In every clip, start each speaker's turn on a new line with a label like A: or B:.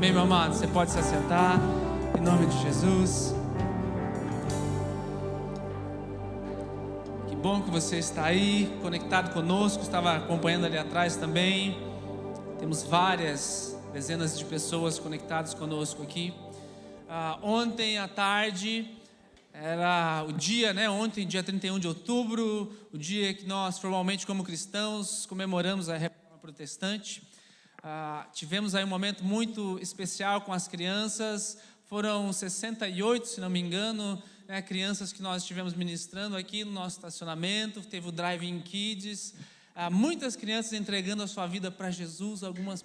A: Amém, meu amado? Você pode se assentar, em nome de Jesus. Que bom que você está aí, conectado conosco, estava acompanhando ali atrás também. Temos várias dezenas de pessoas conectadas conosco aqui. Ontem à tarde era o dia, ontem, dia 31 de outubro, o dia que nós formalmente como cristãos comemoramos a Reforma Protestante. Tivemos aí um momento muito especial com as crianças, foram 68, se não me engano, crianças que nós estivemos ministrando aqui no nosso estacionamento. Teve o Drive-in Kids, muitas crianças entregando a sua vida para Jesus, algumas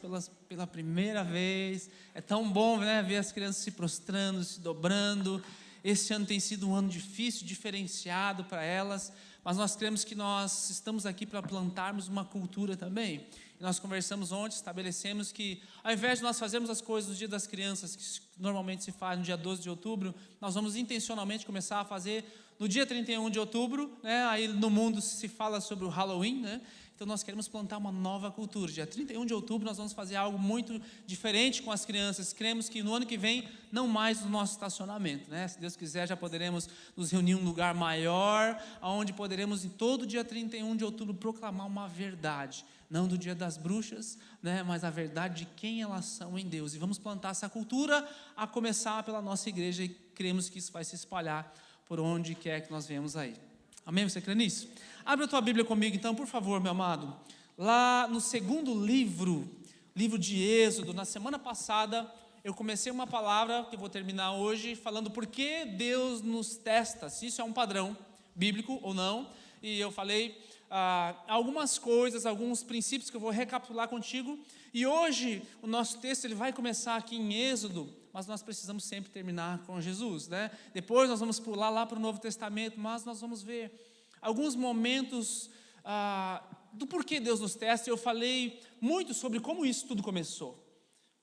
A: pela primeira vez. É tão bom, ver as crianças se prostrando, se dobrando. Esse ano tem sido um ano difícil, diferenciado para elas, mas nós cremos que nós estamos aqui para plantarmos uma cultura também. E nós conversamos ontem, estabelecemos que ao invés de nós fazermos as coisas no dia das crianças, que normalmente se faz no dia 12 de outubro, nós vamos intencionalmente começar a fazer no dia 31 de outubro, aí no mundo se fala sobre o Halloween, Então nós queremos plantar uma nova cultura. Dia 31 de outubro nós vamos fazer algo muito diferente com as crianças. Cremos que no ano que vem, não mais no nosso estacionamento, Se Deus quiser, já poderemos nos reunir em um lugar maior, onde poderemos em todo dia 31 de outubro proclamar uma verdade. Não do dia das bruxas, mas a verdade de quem elas são em Deus. E vamos plantar essa cultura, a começar pela nossa igreja, e cremos que isso vai se espalhar por onde quer que nós venhamos aí. Amém? Você crê nisso? Abre a tua Bíblia comigo então, por favor, meu amado. Lá no segundo livro de Êxodo, na semana passada, eu comecei uma palavra que eu vou terminar hoje, falando por que Deus nos testa, se isso é um padrão bíblico ou não. E eu falei algumas coisas, alguns princípios que eu vou recapitular contigo. E hoje o nosso texto ele vai começar aqui em Êxodo, mas nós precisamos sempre terminar com Jesus, Depois nós vamos pular lá para o Novo Testamento, mas nós vamos ver alguns momentos do porquê Deus nos testa. Eu falei muito sobre como isso tudo começou.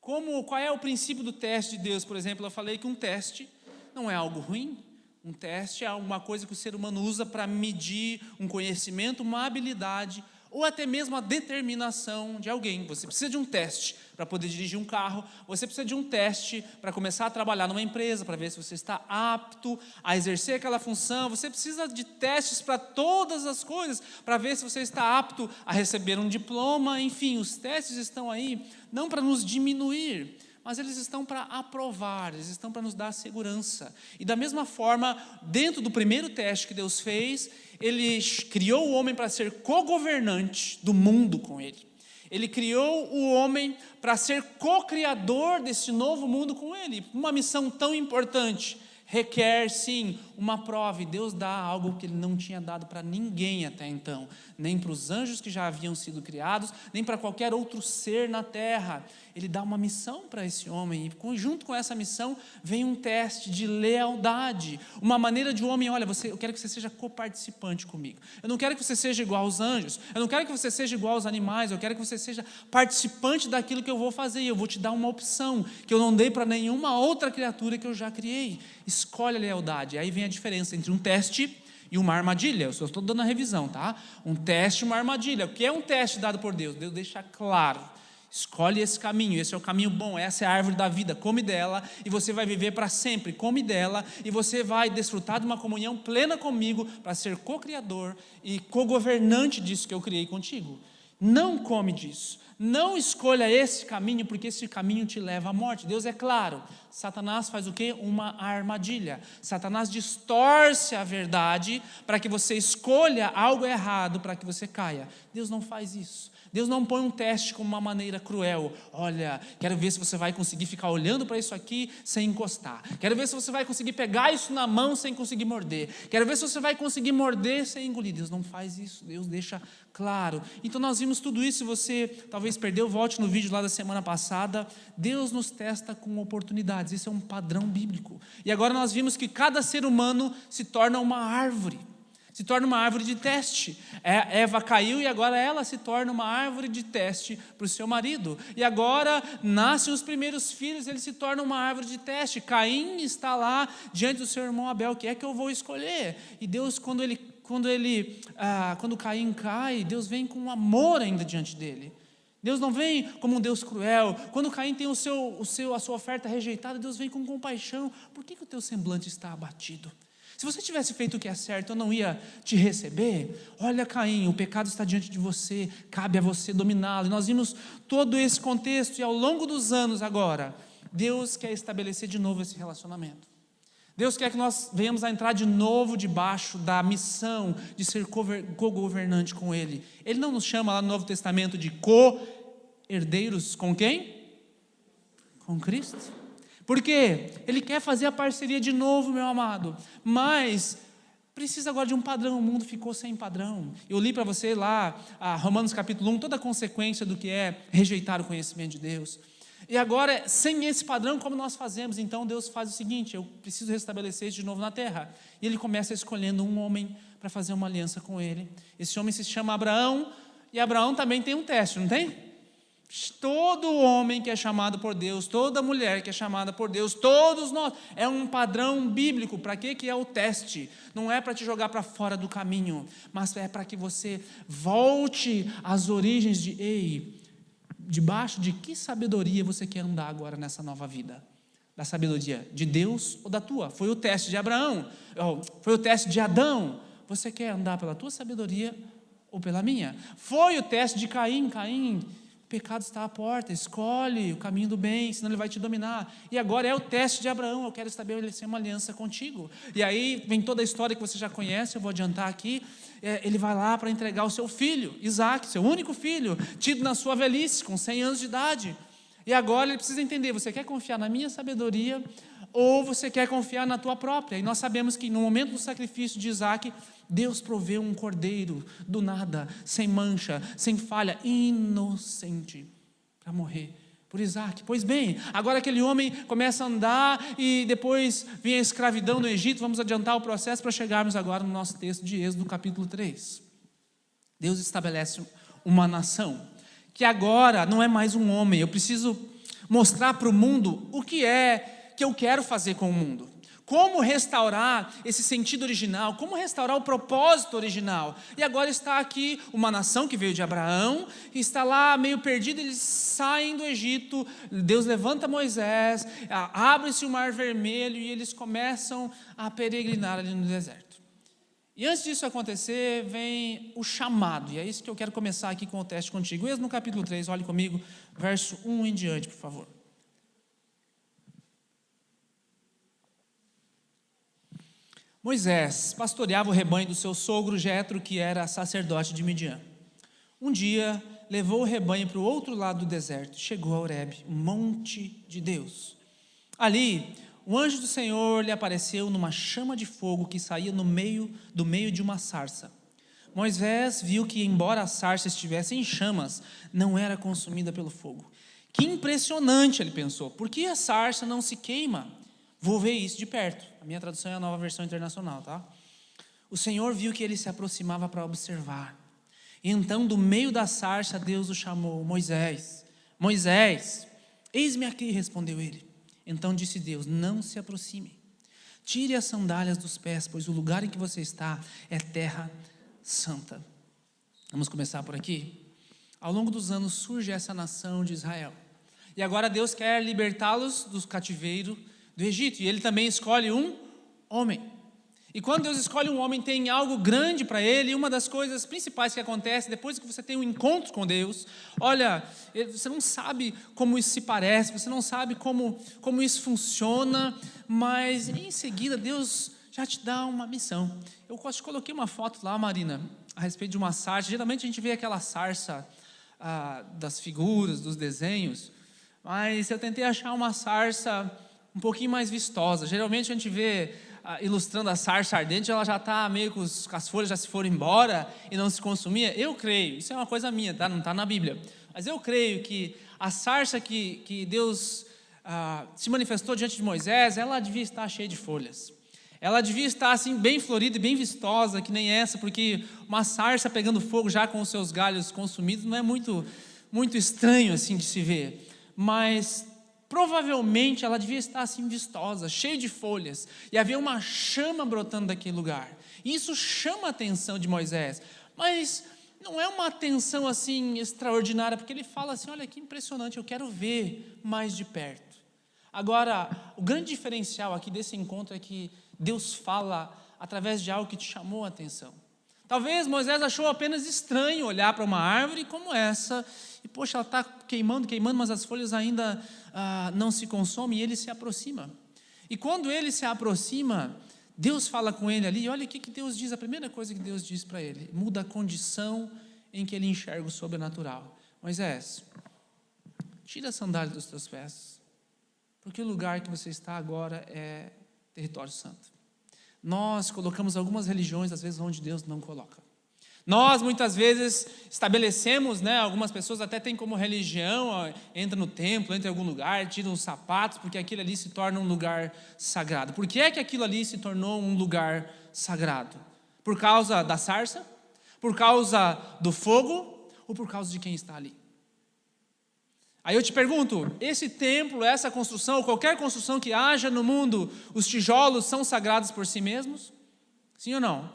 A: Qual é o princípio do teste de Deus, por exemplo. Eu falei que um teste não é algo ruim. Um teste é alguma coisa que o ser humano usa para medir um conhecimento, uma habilidade, ou até mesmo a determinação de alguém. Você precisa de um teste para poder dirigir um carro, você precisa de um teste para começar a trabalhar numa empresa, para ver se você está apto a exercer aquela função. Você precisa de testes para todas as coisas, para ver se você está apto a receber um diploma. Enfim, os testes estão aí não para nos diminuir, mas eles estão para aprovar, eles estão para nos dar segurança. E da mesma forma, dentro do primeiro teste que Deus fez, Ele criou o homem para ser co-governante do mundo com Ele. Ele criou o homem para ser co-criador desse novo mundo com Ele. Uma missão tão importante requer, sim, uma prova. E Deus dá algo que Ele não tinha dado para ninguém até então. Nem para os anjos que já haviam sido criados, nem para qualquer outro ser na terra. Ele dá uma missão para esse homem, e junto com essa missão vem um teste de lealdade, uma maneira de um homem, olha, eu quero que você seja coparticipante comigo, eu não quero que você seja igual aos anjos, eu não quero que você seja igual aos animais, eu quero que você seja participante daquilo que eu vou fazer, e eu vou te dar uma opção, que eu não dei para nenhuma outra criatura que eu já criei. Escolhe a lealdade. Aí vem a diferença entre um teste e uma armadilha. Eu só estou dando a revisão, tá? Um teste e uma armadilha. O que é um teste dado por Deus? Deus deixa claro: escolhe esse caminho, esse é o caminho bom, essa é a árvore da vida, come dela e você vai viver para sempre. Come dela e você vai desfrutar de uma comunhão plena comigo, para ser co-criador e co-governante disso que eu criei contigo. Não come disso, não escolha esse caminho, porque esse caminho te leva à morte. Deus é claro. Satanás faz o quê? Uma armadilha. Satanás distorce a verdade para que você escolha algo errado, para que você caia. Deus não faz isso. Deus não põe um teste como uma maneira cruel. Olha, quero ver se você vai conseguir ficar olhando para isso aqui sem encostar. Quero ver se você vai conseguir pegar isso na mão sem conseguir morder. Quero ver se você vai conseguir morder sem engolir. Deus não faz isso. Deus deixa claro. Então nós vimos tudo isso. Se você talvez perdeu, volte no vídeo lá da semana passada. Deus nos testa com oportunidades. Esse é um padrão bíblico. E agora nós vimos que cada ser humano se torna uma árvore. Se torna uma árvore de teste. Eva caiu e agora ela se torna uma árvore de teste para o seu marido. E agora nascem os primeiros filhos, ele se torna uma árvore de teste. Caim está lá diante do seu irmão Abel: o que é que eu vou escolher? E Deus, quando Caim cai, Deus vem com amor ainda diante dele. Deus não vem como um Deus cruel. Quando Caim tem a sua oferta rejeitada, Deus vem com compaixão. Por que o teu semblante está abatido? Se você tivesse feito o que é certo, eu não ia te receber. Olha, Caim, o pecado está diante de você, cabe a você dominá-lo. E nós vimos todo esse contexto, e ao longo dos anos agora, Deus quer estabelecer de novo esse relacionamento. Deus quer que nós venhamos a entrar de novo debaixo da missão de ser co-governante com Ele. Ele não nos chama lá no Novo Testamento de co-herdeiros com quem? Com Cristo. Por quê? Ele quer fazer a parceria de novo, meu amado, mas precisa agora de um padrão. O mundo ficou sem padrão. Eu li para você lá, Romanos capítulo 1, toda a consequência do que é rejeitar o conhecimento de Deus. E agora, sem esse padrão, como nós fazemos? Então Deus faz o seguinte: eu preciso restabelecer isso de novo na terra. E Ele começa escolhendo um homem para fazer uma aliança com Ele. Esse homem se chama Abraão, e Abraão também tem um teste, não tem? Todo homem que é chamado por Deus, toda mulher que é chamada por Deus, todos nós, é um padrão bíblico. Para que é o teste? Não é para te jogar para fora do caminho, mas é para que você volte às origens debaixo de que sabedoria você quer andar agora nessa nova vida? Da sabedoria de Deus ou da tua? Foi o teste de Abraão, foi o teste de Adão. Você quer andar pela tua sabedoria ou pela minha? Foi o teste de Caim. Caim, o pecado está à porta, escolhe o caminho do bem, senão ele vai te dominar. E agora é o teste de Abraão: eu quero estabelecer uma aliança contigo. E aí vem toda a história que você já conhece, eu vou adiantar aqui. Ele vai lá para entregar o seu filho, Isaac, seu único filho, tido na sua velhice, com 100 anos de idade. E agora ele precisa entender: você quer confiar na minha sabedoria ou você quer confiar na tua própria? E nós sabemos que no momento do sacrifício de Isaac, Deus proveu um cordeiro do nada, sem mancha, sem falha, inocente, para morrer por Isaac. Pois bem, agora aquele homem começa a andar e depois vem a escravidão no Egito. Vamos adiantar o processo para chegarmos agora no nosso texto de Êxodo, capítulo 3. Deus estabelece uma nação que agora não é mais um homem. Eu preciso mostrar para o mundo o que é que eu quero fazer com o mundo. Como restaurar esse sentido original, como restaurar o propósito original. E agora está aqui uma nação que veio de Abraão, e está lá meio perdida. Eles saem do Egito, Deus levanta Moisés, abre-se o Mar Vermelho e eles começam a peregrinar ali no deserto. E antes disso acontecer, vem o chamado, e é isso que eu quero começar aqui com o teste contigo. Êxodo no capítulo 3, olhe comigo, verso 1 em diante, por favor. Moisés pastoreava o rebanho do seu sogro Jetro, que era sacerdote de Midian. Um dia, levou o rebanho para o outro lado do deserto, chegou a Horebe, um monte de Deus. Ali, o anjo do Senhor lhe apareceu numa chama de fogo que saía do meio de uma sarça. Moisés viu que, embora a sarça estivesse em chamas, não era consumida pelo fogo. Que impressionante, ele pensou, por que a sarça não se queima? Vou ver isso de perto. A minha tradução é a Nova Versão Internacional, tá? O Senhor viu que ele se aproximava para observar. E então, do meio da sarça, Deus o chamou: Moisés, Moisés. Eis-me aqui, respondeu ele. Então disse Deus: não se aproxime. Tire as sandálias dos pés, pois o lugar em que você está é terra santa. Vamos começar por aqui. Ao longo dos anos surge essa nação de Israel. E agora Deus quer libertá-los do cativeiro do Egito, e Ele também escolhe um homem. E quando Deus escolhe um homem, tem algo grande para ele. E uma das coisas principais que acontece depois que você tem um encontro com Deus, olha, você não sabe como isso se parece, você não sabe como isso funciona, mas em seguida Deus já te dá uma missão. Eu coloquei uma foto lá, Marina, a respeito de uma sarça. Geralmente a gente vê aquela sarça das figuras, dos desenhos, mas eu tentei achar uma sarça um pouquinho mais vistosa. Geralmente a gente vê ilustrando a sarça ardente, ela já está meio com as folhas já se foram embora e não se consumia. Eu creio, isso é uma coisa minha, tá? Não está na Bíblia, mas eu creio que a sarça que Deus se manifestou diante de Moisés, ela devia estar cheia de folhas. Ela devia estar assim bem florida e bem vistosa, que nem essa, porque uma sarça pegando fogo já com os seus galhos consumidos não é muito estranho assim de se ver, mas provavelmente ela devia estar assim vistosa, cheia de folhas, e havia uma chama brotando daquele lugar. E isso chama a atenção de Moisés. Mas não é uma atenção assim extraordinária, porque ele fala assim, olha que impressionante, eu quero ver mais de perto. Agora, o grande diferencial aqui desse encontro é que Deus fala através de algo que te chamou a atenção. Talvez Moisés achou apenas estranho olhar para uma árvore como essa, e poxa, ela está queimando, mas as folhas ainda não se consomem, e ele se aproxima. E quando ele se aproxima, Deus fala com ele ali, e olha o que Deus diz, a primeira coisa que Deus diz para ele, muda a condição em que ele enxerga o sobrenatural. Moisés, tira a sandália dos teus pés, porque o lugar que você está agora é território santo. Nós colocamos algumas religiões, às vezes, onde Deus não coloca. Nós, muitas vezes, estabelecemos, algumas pessoas até têm como religião, entra no templo, entra em algum lugar, tira os sapatos, porque aquilo ali se torna um lugar sagrado. Por que é que aquilo ali se tornou um lugar sagrado? Por causa da sarça? Por causa do fogo? Ou por causa de quem está ali? Aí eu te pergunto, esse templo, essa construção, ou qualquer construção que haja no mundo, os tijolos são sagrados por si mesmos? Sim ou não?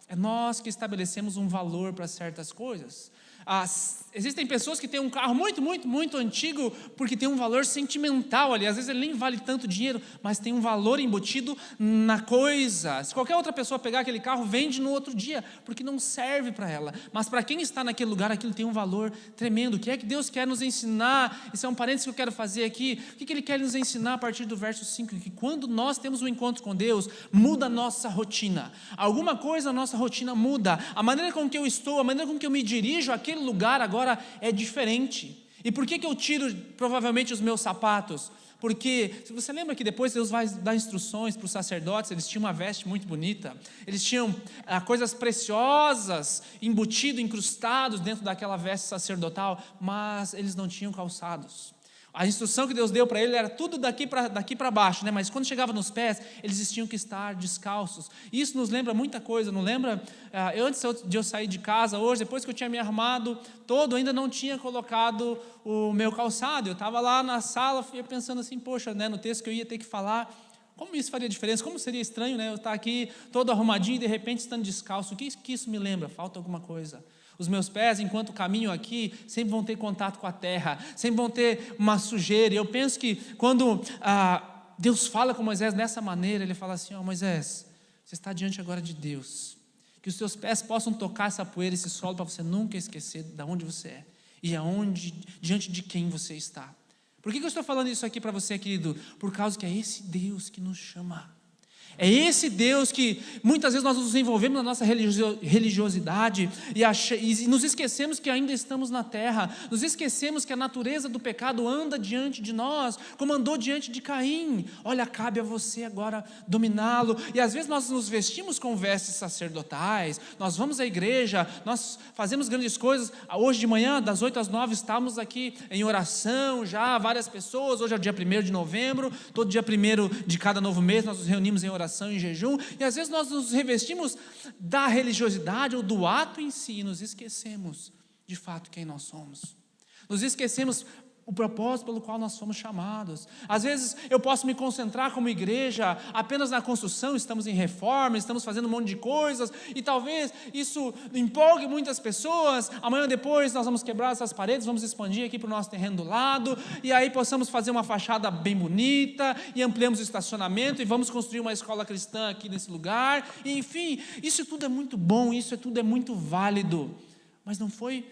A: É nós que estabelecemos um valor para certas coisas. Existem pessoas que têm um carro muito antigo porque tem um valor sentimental ali. Às vezes ele nem vale tanto dinheiro, mas tem um valor embutido na coisa. Se qualquer outra pessoa pegar aquele carro, vende no outro dia, porque não serve para ela. Mas para quem está naquele lugar, aquilo tem um valor tremendo. O que é que Deus quer nos ensinar? Isso é um parênteses que eu quero fazer aqui. O que Ele quer nos ensinar a partir do verso 5? Que quando nós temos um encontro com Deus, muda a nossa rotina. Alguma coisa na nossa rotina muda. A maneira com que eu estou, a maneira com que eu me dirijo àquele lugar agora é diferente. E por que eu tiro provavelmente os meus sapatos? Porque, se você lembra que depois Deus vai dar instruções para os sacerdotes, eles tinham uma veste muito bonita, eles tinham coisas preciosas embutido, incrustados dentro daquela veste sacerdotal, mas eles não tinham calçados. A instrução que Deus deu para ele era tudo daqui para baixo, mas quando chegava nos pés, eles tinham que estar descalços. Isso nos lembra muita coisa, não lembra? Antes de eu sair de casa hoje, depois que eu tinha me arrumado todo, ainda não tinha colocado o meu calçado. Eu estava lá na sala, fui pensando assim, poxa, no texto que eu ia ter que falar, como isso faria diferença? Como seria estranho, eu estar aqui todo arrumadinho e de repente estando descalço? O que isso me lembra? Falta alguma coisa. Os meus pés, enquanto caminham aqui, sempre vão ter contato com a terra, sempre vão ter uma sujeira. E eu penso que quando Deus fala com Moisés dessa maneira, Ele fala assim, Moisés, você está diante agora de Deus, que os seus pés possam tocar essa poeira, esse solo, para você nunca esquecer de onde você é e diante de quem você está. Por que eu estou falando isso aqui para você, querido? Por causa que é esse Deus que nos chama. É esse Deus que muitas vezes nós nos envolvemos na nossa religiosidade e nos esquecemos que ainda estamos na terra, nos esquecemos que a natureza do pecado anda diante de nós, como andou diante de Caim. Olha, cabe a você agora dominá-lo. E às vezes nós nos vestimos com vestes sacerdotais, nós vamos à igreja, nós fazemos grandes coisas. Hoje de manhã, das 8 às 9, estamos aqui em oração já, várias pessoas. Hoje é o dia 1º de novembro, todo dia 1º de cada novo mês nós nos reunimos em oração, em jejum, e às vezes nós nos revestimos da religiosidade ou do ato em si, e nos esquecemos de fato quem nós somos, nos esquecemos o propósito pelo qual nós fomos chamados. Às vezes eu posso me concentrar como igreja apenas na construção, estamos em reforma, estamos fazendo um monte de coisas, e talvez isso empolgue muitas pessoas. Amanhã depois nós vamos quebrar essas paredes, vamos expandir aqui para o nosso terreno do lado, e aí possamos fazer uma fachada bem bonita, e ampliamos o estacionamento, e vamos construir uma escola cristã aqui nesse lugar, e enfim, isso tudo é muito bom, isso tudo é muito válido, mas não foi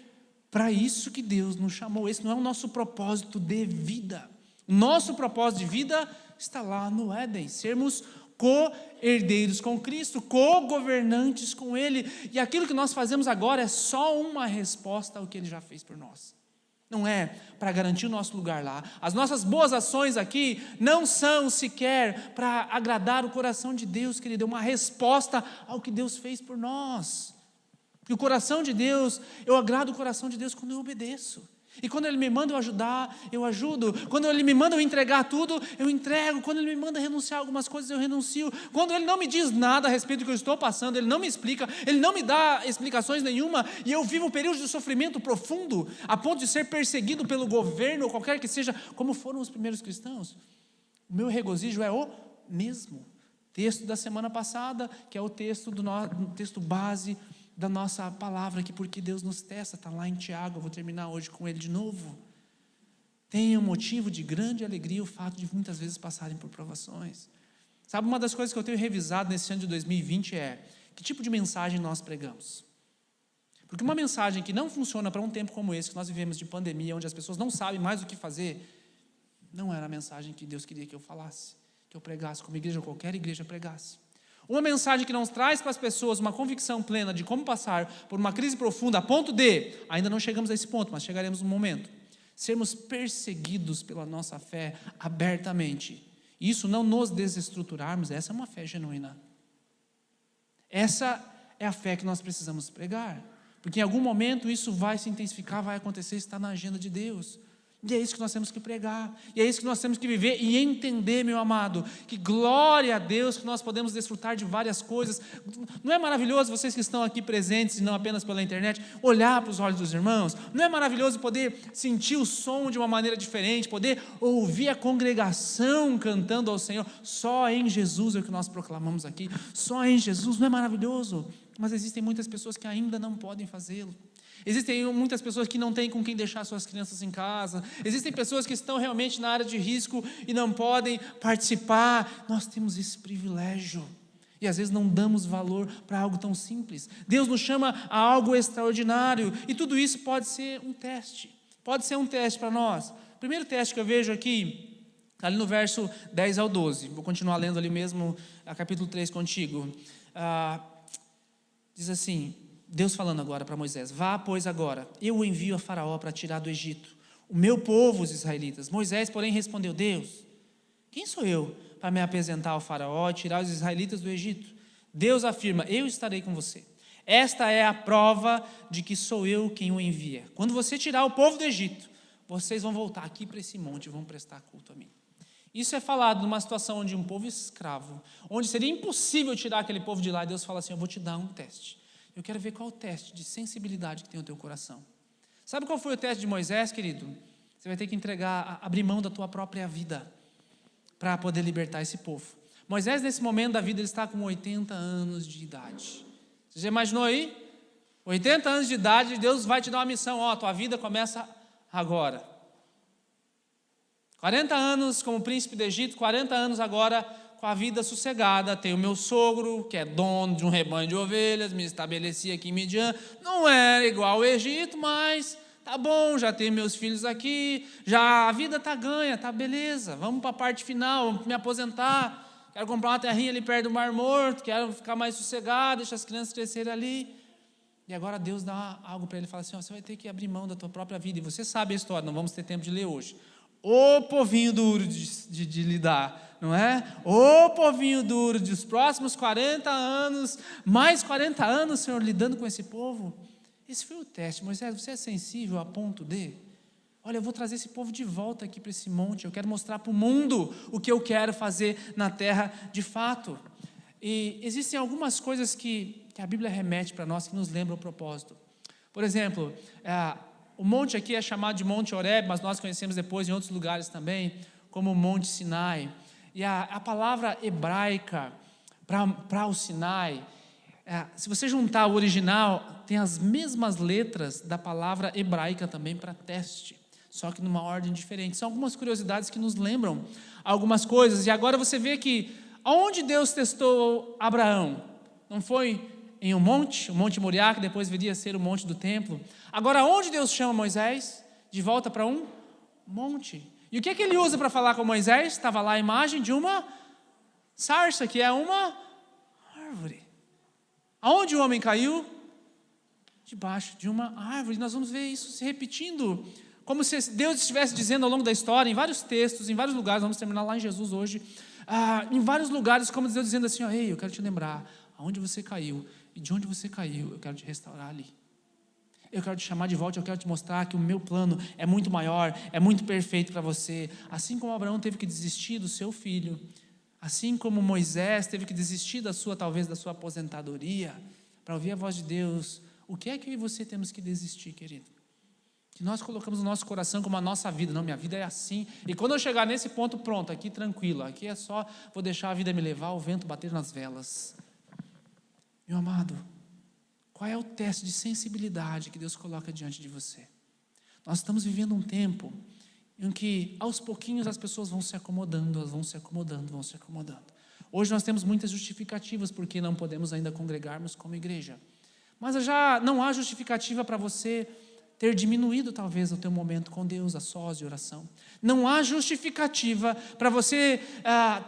A: para isso que Deus nos chamou. Esse não é o nosso propósito de vida. O nosso propósito de vida está lá no Éden, sermos co-herdeiros com Cristo, co-governantes com Ele, e aquilo que nós fazemos agora é só uma resposta ao que Ele já fez por nós. Não é para garantir o nosso lugar lá. As nossas boas ações aqui não são sequer para agradar o coração de Deus, querido, é uma resposta ao que Deus fez por nós. E o coração de Deus, eu agrado o coração de Deus quando eu obedeço. E quando Ele me manda eu ajudar, eu ajudo. Quando Ele me manda eu entregar tudo, eu entrego. Quando Ele me manda renunciar a algumas coisas, eu renuncio. Quando Ele não me diz nada a respeito do que eu estou passando, Ele não me explica, Ele não me dá explicações nenhuma, e eu vivo um período de sofrimento profundo, a ponto de ser perseguido pelo governo, ou qualquer que seja, como foram os primeiros cristãos, o meu regozijo é o mesmo. Texto da semana passada, que é o texto texto base da nossa palavra aqui, porque Deus nos testa, está lá em Tiago, eu vou terminar hoje com ele de novo. Tenha um motivo de grande alegria o fato de muitas vezes passarem por provações. Sabe, uma das coisas que eu tenho revisado nesse ano de 2020 é que tipo de mensagem nós pregamos. Porque uma mensagem que não funciona para um tempo como esse, que nós vivemos de pandemia, onde as pessoas não sabem mais o que fazer, não era a mensagem que Deus queria que eu falasse, que eu pregasse, como igreja, qualquer igreja pregasse. Uma mensagem que não traz para as pessoas uma convicção plena de como passar por uma crise profunda, a ponto de, ainda não chegamos a esse ponto, mas chegaremos no momento, sermos perseguidos pela nossa fé abertamente. Isso não nos desestruturarmos, essa é uma fé genuína. Essa é a fé que nós precisamos pregar. Porque em algum momento isso vai se intensificar, vai acontecer, está na agenda de Deus. E é isso que nós temos que pregar, e é isso que nós temos que viver e entender, meu amado, que glória a Deus que nós podemos desfrutar de várias coisas. Não é maravilhoso vocês que estão aqui presentes e não apenas pela internet, olhar para os olhos dos irmãos? Não é maravilhoso poder sentir o som de uma maneira diferente, poder ouvir a congregação cantando ao Senhor? Só em Jesus é o que nós proclamamos aqui, só em Jesus. Não é maravilhoso? Mas existem muitas pessoas que ainda não podem fazê-lo. Existem muitas pessoas que não têm com quem deixar suas crianças em casa. Existem pessoas que estão realmente na área de risco e não podem participar. Nós temos esse privilégio. E às vezes não damos valor para algo tão simples. Deus nos chama a algo extraordinário. E tudo isso pode ser um teste. Pode ser um teste para nós. O primeiro teste que eu vejo aqui, ali no verso 10 ao 12. Vou continuar lendo ali mesmo, capítulo 3 contigo. Diz assim... Deus falando agora para Moisés: vá, pois, agora, eu o envio a Faraó para tirar do Egito o meu povo, os israelitas. Moisés, porém, respondeu: Deus, quem sou eu para me apresentar ao Faraó e tirar os israelitas do Egito? Deus afirma: eu estarei com você. Esta é a prova de que sou eu quem o envia. Quando você tirar o povo do Egito, vocês vão voltar aqui para esse monte e vão prestar culto a mim. Isso é falado numa situação onde um povo escravo, onde seria impossível tirar aquele povo de lá, e Deus fala assim: eu vou te dar um teste. Eu quero ver qual é o teste de sensibilidade que tem o teu coração. Sabe qual foi o teste de Moisés, querido? Você vai ter que abrir mão da tua própria vida para poder libertar esse povo. Moisés, nesse momento da vida, ele está com 80 anos de idade. Você já imaginou aí? 80 anos de idade, Deus vai te dar uma missão. Ó, tua vida começa agora. 40 anos como príncipe do Egito, 40 anos agora com a vida sossegada. Tenho meu sogro, que é dono de um rebanho de ovelhas, me estabeleci aqui em Midian. Não é igual ao Egito, mas tá bom, já tenho meus filhos aqui, já a vida tá ganha, tá beleza. Vamos para a parte final, vamos me aposentar. Quero comprar uma terrinha ali perto do Mar Morto, quero ficar mais sossegado, deixar as crianças crescerem ali. E agora Deus dá algo para ele, fala assim: ó, você vai ter que abrir mão da tua própria vida. E você sabe a história, não vamos ter tempo de ler hoje. Ô povinho duro de lidar, não é? Ô povinho duro dos próximos 40 anos, mais 40 anos, Senhor, lidando com esse povo. Esse foi o teste. Moisés, você é sensível a ponto de... Olha, eu vou trazer esse povo de volta aqui para esse monte, eu quero mostrar para o mundo o que eu quero fazer na terra de fato. E existem algumas coisas que a Bíblia remete para nós, que nos lembram o propósito. Por exemplo, o monte aqui é chamado de Monte Horebe, mas nós conhecemos depois em outros lugares também, como Monte Sinai. E a palavra hebraica para o Sinai, se você juntar o original, tem as mesmas letras da palavra hebraica também para teste, só que numa ordem diferente. São algumas curiosidades que nos lembram algumas coisas. E agora você vê que, onde Deus testou Abraão? Não foi em um monte, o Monte Moriá, que depois viria a ser o monte do templo. Agora, onde Deus chama Moisés? De volta para um monte. E o que ele usa para falar com Moisés? Estava lá a imagem de uma sarça, que é uma árvore. Aonde o homem caiu? Debaixo de uma árvore. Nós vamos ver isso se repetindo, como se Deus estivesse dizendo ao longo da história, em vários textos, em vários lugares. Vamos terminar lá em Jesus hoje. Em vários lugares, como Deus dizendo assim: ei, eu quero te lembrar aonde você caiu. E de onde você caiu, eu quero te restaurar ali. Eu quero te chamar de volta, eu quero te mostrar que o meu plano é muito maior, é muito perfeito para você. Assim como Abraão teve que desistir do seu filho, assim como Moisés teve que desistir talvez da sua aposentadoria, para ouvir a voz de Deus, o que é que eu e você temos que desistir, querido? Que nós colocamos o nosso coração como a nossa vida. Não, minha vida é assim. E quando eu chegar nesse ponto, pronto, aqui tranquilo, aqui é só, vou deixar a vida me levar, o vento bater nas velas. Meu amado, Qual é o teste de sensibilidade que Deus coloca diante de você? Nós estamos vivendo um tempo em que, aos pouquinhos, as pessoas vão se acomodando, elas vão se acomodando, vão se acomodando. Hoje nós temos muitas justificativas porque não podemos ainda congregarmos como igreja. Mas já não há justificativa para você ter diminuído talvez o teu momento com Deus, a sós de oração. Não há justificativa para você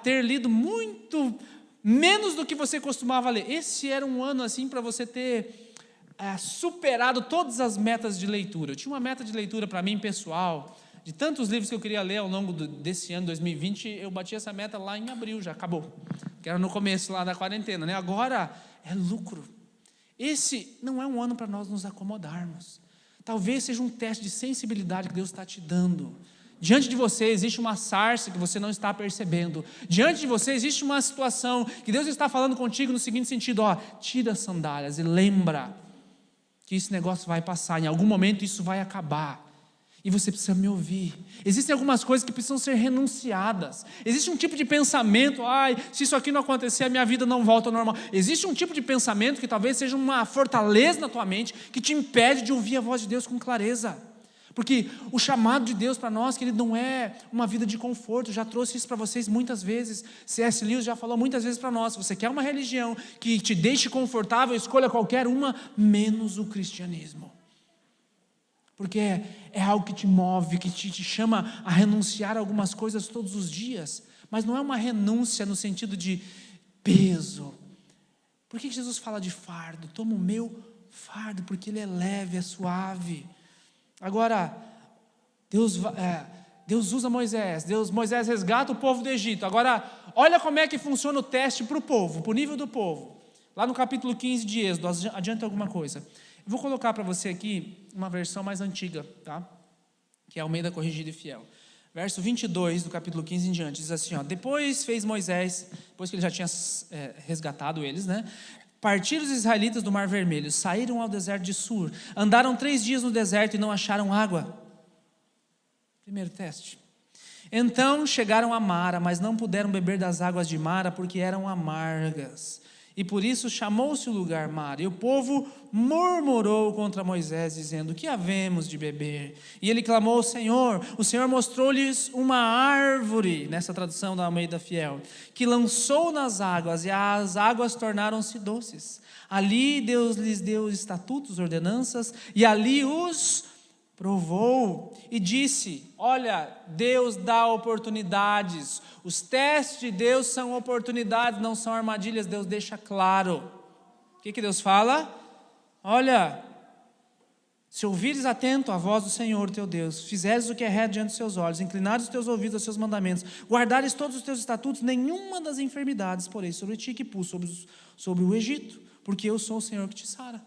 A: ter lido muito menos do que você costumava ler. Esse era um ano assim para você ter superado todas as metas de leitura. Eu tinha uma meta de leitura para mim pessoal, de tantos livros que eu queria ler ao longo desse ano 2020, eu bati essa meta lá em abril, já acabou, que era no começo lá da quarentena, né? Agora é lucro. Esse não é um ano para nós nos acomodarmos. Talvez seja um teste de sensibilidade que Deus está te dando. Diante de você existe uma sarça que você não está percebendo. Diante de você existe uma situação que Deus está falando contigo no seguinte sentido: tira as sandálias e lembra que esse negócio vai passar, em algum momento isso vai acabar. E você precisa me ouvir. Existem algumas coisas que precisam ser renunciadas. Existe um tipo de pensamento: se isso aqui não acontecer, a minha vida não volta ao normal. Existe um tipo de pensamento que talvez seja uma fortaleza na tua mente, que te impede de ouvir a voz de Deus com clareza. Porque o chamado de Deus para nós, querido, não é uma vida de conforto. Eu já trouxe isso para vocês muitas vezes. C.S. Lewis já falou muitas vezes para nós: se você quer uma religião que te deixe confortável, escolha qualquer uma, menos o cristianismo. Porque é algo que te move, que te chama a renunciar a algumas coisas todos os dias. Mas não é uma renúncia no sentido de peso. Por que Jesus fala de fardo? Toma o meu fardo, porque ele é leve, é suave. Agora, Deus usa Moisés. Moisés resgata o povo do Egito. Agora, olha como é que funciona o teste para o povo, para o nível do povo. Lá no capítulo 15 de Êxodo, adianta alguma coisa. Eu vou colocar para você aqui uma versão mais antiga, tá? Que é Almeida Corrigida e Fiel. Verso 22 do capítulo 15 em diante, diz assim: depois fez Moisés, depois que ele já tinha resgatado eles, né? Partiram os israelitas do Mar Vermelho, saíram ao deserto de Sur, andaram 3 dias no deserto e não acharam água. Primeiro teste. Então chegaram a Mara, mas não puderam beber das águas de Mara, porque eram amargas. E por isso chamou-se o lugar Mara. E o povo murmurou contra Moisés, dizendo: que havemos de beber? E ele clamou ao Senhor. O Senhor mostrou-lhes uma árvore, nessa tradução da Almeida Fiel, que lançou nas águas, e as águas tornaram-se doces. Ali Deus lhes deu estatutos, ordenanças, e ali os provou e disse: olha, Deus dá oportunidades. Os testes de Deus são oportunidades, não são armadilhas. Deus deixa claro. O que Deus fala? Olha, se ouvires atento à voz do Senhor teu Deus, fizeres o que é reto diante dos seus olhos, inclinares os teus ouvidos aos seus mandamentos, guardares todos os teus estatutos, nenhuma das enfermidades porei sobre ti que pus sobre o Egito, porque eu sou o Senhor que te sara.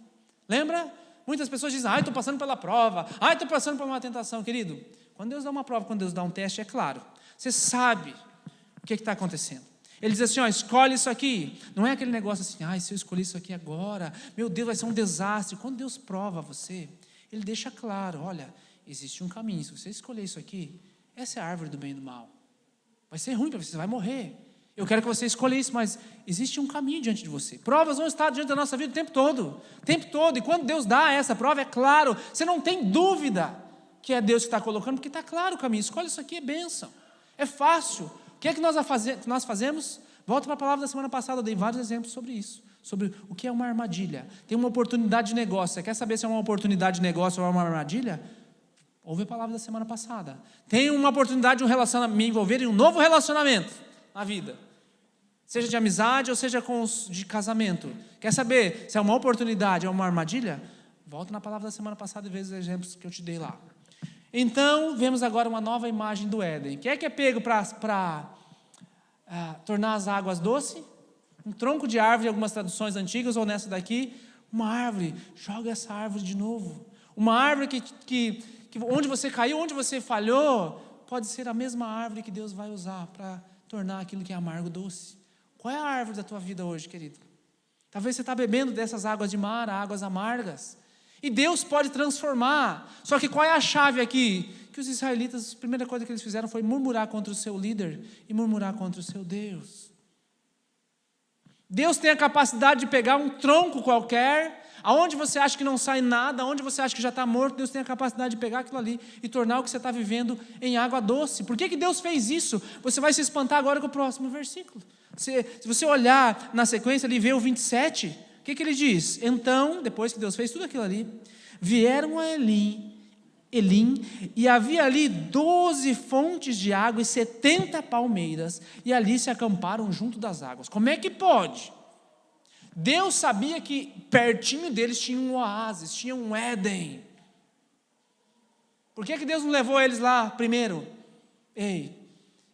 A: Lembra? Muitas pessoas dizem: estou passando pela prova, estou passando por uma tentação. Querido, quando Deus dá uma prova, quando Deus dá um teste, é claro, você sabe o que está acontecendo. Ele diz assim: escolhe isso aqui. Não é aquele negócio assim: se eu escolher isso aqui agora, meu Deus, vai ser um desastre. Quando Deus prova você, Ele deixa claro: olha, existe um caminho. Se você escolher isso aqui, essa é a árvore do bem e do mal. Vai ser ruim para você, você vai morrer. Eu quero que você escolha isso, mas existe um caminho diante de você. Provas vão estar diante da nossa vida o tempo todo. O tempo todo. E quando Deus dá essa prova, é claro, você não tem dúvida que é Deus que está colocando, porque está claro o caminho. Escolhe isso aqui, é bênção. É fácil. O que é que nós fazemos? Volto para a palavra da semana passada, eu dei vários exemplos sobre isso. Sobre o que é uma armadilha. Tem uma oportunidade de negócio. Você quer saber se é uma oportunidade de negócio ou é uma armadilha? Ouve a palavra da semana passada. Tem uma oportunidade de me envolver em um novo relacionamento na vida. Seja de amizade ou seja de casamento. Quer saber se é uma oportunidade ou uma armadilha? Volta na palavra da semana passada e veja os exemplos que eu te dei lá. Então, vemos agora uma nova imagem do Éden. O que é pego para tornar as águas doces? Um tronco de árvore, em algumas traduções antigas, ou nessa daqui, uma árvore. Joga essa árvore de novo. Uma árvore que onde você caiu, onde você falhou, pode ser a mesma árvore que Deus vai usar para tornar aquilo que é amargo doce. Qual é a árvore da tua vida hoje, querido? Talvez você está bebendo dessas águas de mar, águas amargas. E Deus pode transformar. Só que qual é a chave aqui? Que os israelitas, a primeira coisa que eles fizeram foi murmurar contra o seu líder e murmurar contra o seu Deus. Deus tem a capacidade de pegar um tronco qualquer, Aonde você acha que não sai nada, aonde você acha que já está morto, Deus tem a capacidade de pegar aquilo ali e tornar o que você está vivendo em água doce. Por que Deus fez isso? Você vai se espantar agora com o próximo versículo. Se você olhar na sequência ali e ver o 27, o que ele diz? Então, depois que Deus fez tudo aquilo ali, vieram a Elim, e havia ali 12 fontes de água e 70 palmeiras, e ali se acamparam junto das águas. Como é que pode? Deus sabia que pertinho deles tinha um oásis, tinha um Éden. Por que Deus não levou eles lá primeiro? Ei,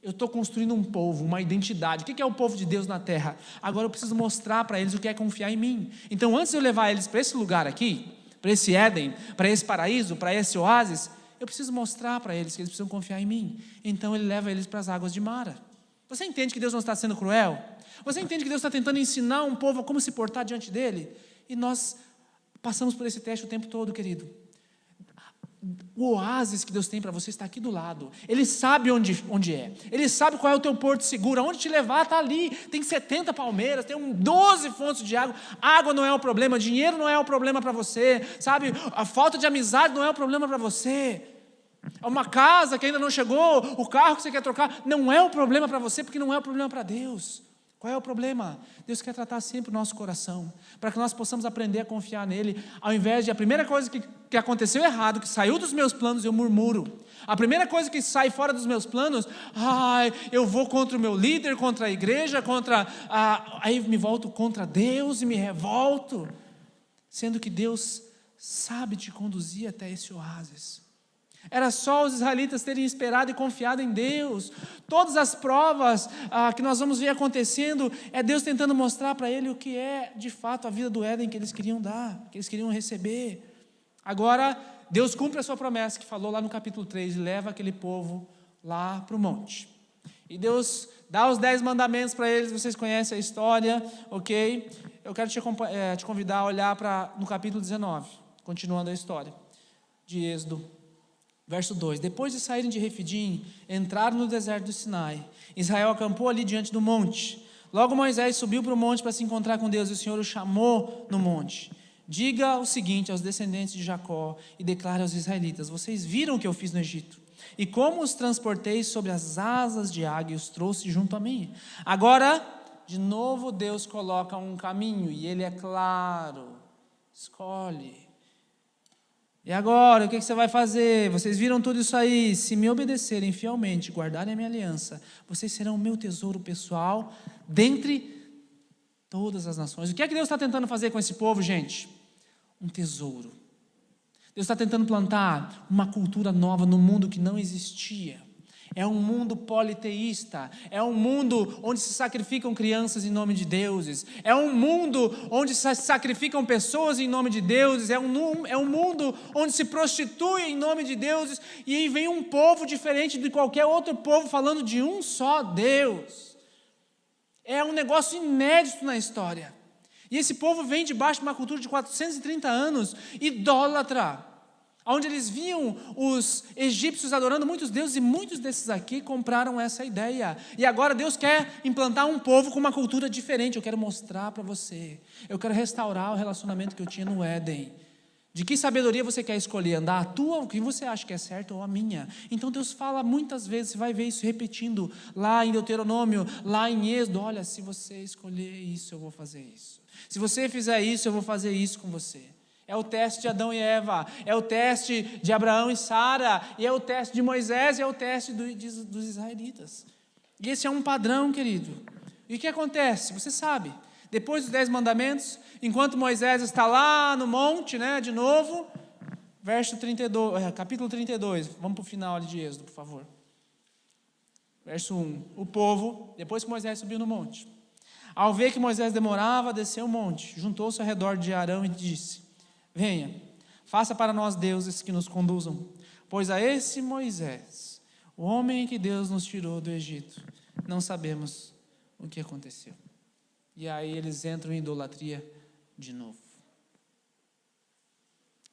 A: eu estou construindo um povo, uma identidade. O que é o povo de Deus na terra? Agora eu preciso mostrar para eles o que é confiar em mim. Então, antes de eu levar eles para esse lugar aqui, para esse Éden, para esse paraíso, para esse oásis, eu preciso mostrar para eles que eles precisam confiar em mim. Então ele leva eles para as águas de Mara. Você entende que Deus não está sendo cruel? Você entende que Deus está tentando ensinar um povo a como se portar diante dele? E nós passamos por esse teste o tempo todo, querido. O oásis que Deus tem para você está aqui do lado. Ele sabe onde é. Ele sabe qual é o teu porto seguro. Aonde te levar está ali. Tem 70 palmeiras, tem 12 fontes de água. Água não é o problema, dinheiro não é o problema para você, sabe? A falta de amizade não é o problema para você. Uma casa que ainda não chegou, o carro que você quer trocar, não é o problema para você, porque não é o problema para Deus. Qual é o problema? Deus quer tratar sempre o nosso coração, para que nós possamos aprender a confiar nele, ao invés de a primeira coisa que aconteceu errado, que saiu dos meus planos, eu murmuro. A primeira coisa que sai fora dos meus planos, eu vou contra o meu líder, contra a igreja, aí me volto contra Deus e me revolto, sendo que Deus sabe te conduzir até esse oásis. Era só os israelitas terem esperado e confiado em Deus. Todas as provas que nós vamos ver acontecendo, é Deus tentando mostrar para ele o que é de fato a vida do Éden que eles queriam dar, que eles queriam receber. Agora, Deus cumpre a sua promessa que falou lá no capítulo 3, e leva aquele povo lá para o monte. E Deus dá os 10 mandamentos para eles, vocês conhecem a história, ok? Eu quero te convidar a olhar no capítulo 19, continuando a história de Êxodo. Verso 2, depois de saírem de Refidim, entraram no deserto do Sinai. Israel acampou ali diante do monte. Logo Moisés subiu para o monte para se encontrar com Deus, e o Senhor o chamou no monte. Diga o seguinte aos descendentes de Jacó, e declare aos israelitas: vocês viram o que eu fiz no Egito, e como os transportei sobre as asas de águia e os trouxe junto a mim. Agora, de novo Deus coloca um caminho, e ele é claro, escolhe. E agora, o que você vai fazer? Vocês viram tudo isso aí? Se me obedecerem fielmente, guardarem a minha aliança, vocês serão o meu tesouro pessoal dentre todas as nações. O que é que Deus está tentando fazer com esse povo, gente? Um tesouro. Deus está tentando plantar uma cultura nova no mundo que não existia. É um mundo politeísta, é um mundo onde se sacrificam crianças em nome de deuses, é um mundo onde se sacrificam pessoas em nome de deuses, é um mundo onde se prostitui em nome de deuses, e aí vem um povo diferente de qualquer outro povo falando de um só Deus. É um negócio inédito na história. E esse povo vem debaixo de uma cultura de 430 anos, idólatra, onde eles viam os egípcios adorando muitos deuses, e muitos desses aqui compraram essa ideia. E agora Deus quer implantar um povo com uma cultura diferente. Eu quero mostrar para você, eu quero restaurar o relacionamento que eu tinha no Éden. De que sabedoria você quer escolher? Andar a tua, o que você acha que é certo, ou a minha? Então Deus fala muitas vezes, você vai ver isso repetindo lá em Deuteronômio, lá em Êxodo: olha, se você escolher isso, eu vou fazer isso. Se você fizer isso, eu vou fazer isso com você. É o teste de Adão e Eva, é o teste de Abraão e Sara, e é o teste de Moisés, e é o teste dos israelitas. E esse é um padrão, querido. E o que acontece? Você sabe, depois dos 10 mandamentos, enquanto Moisés está lá no monte, de novo, capítulo 32, vamos para o final ali de Êxodo, por favor. Verso 1, o povo, depois que Moisés subiu no monte, ao ver que Moisés demorava a descer o monte, juntou-se ao redor de Arão e disse: venha, faça para nós deuses que nos conduzam, pois a esse Moisés, o homem que Deus nos tirou do Egito, não sabemos o que aconteceu. E aí eles entram em idolatria de novo.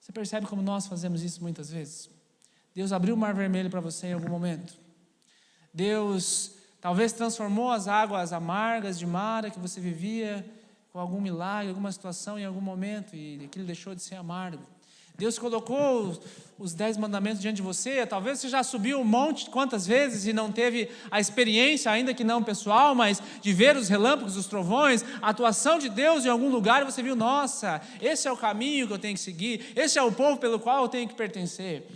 A: Você percebe como nós fazemos isso muitas vezes? Deus abriu o mar vermelho para você em algum momento. Deus talvez transformou as águas amargas de Mara que você vivia com algum milagre, alguma situação em algum momento, e aquilo deixou de ser amargo. Deus colocou os 10 mandamentos diante de você, talvez você já subiu um monte quantas vezes e não teve a experiência, ainda que não pessoal, mas de ver os relâmpagos, os trovões, a atuação de Deus em algum lugar, e você viu, nossa, esse é o caminho que eu tenho que seguir, esse é o povo pelo qual eu tenho que pertencer.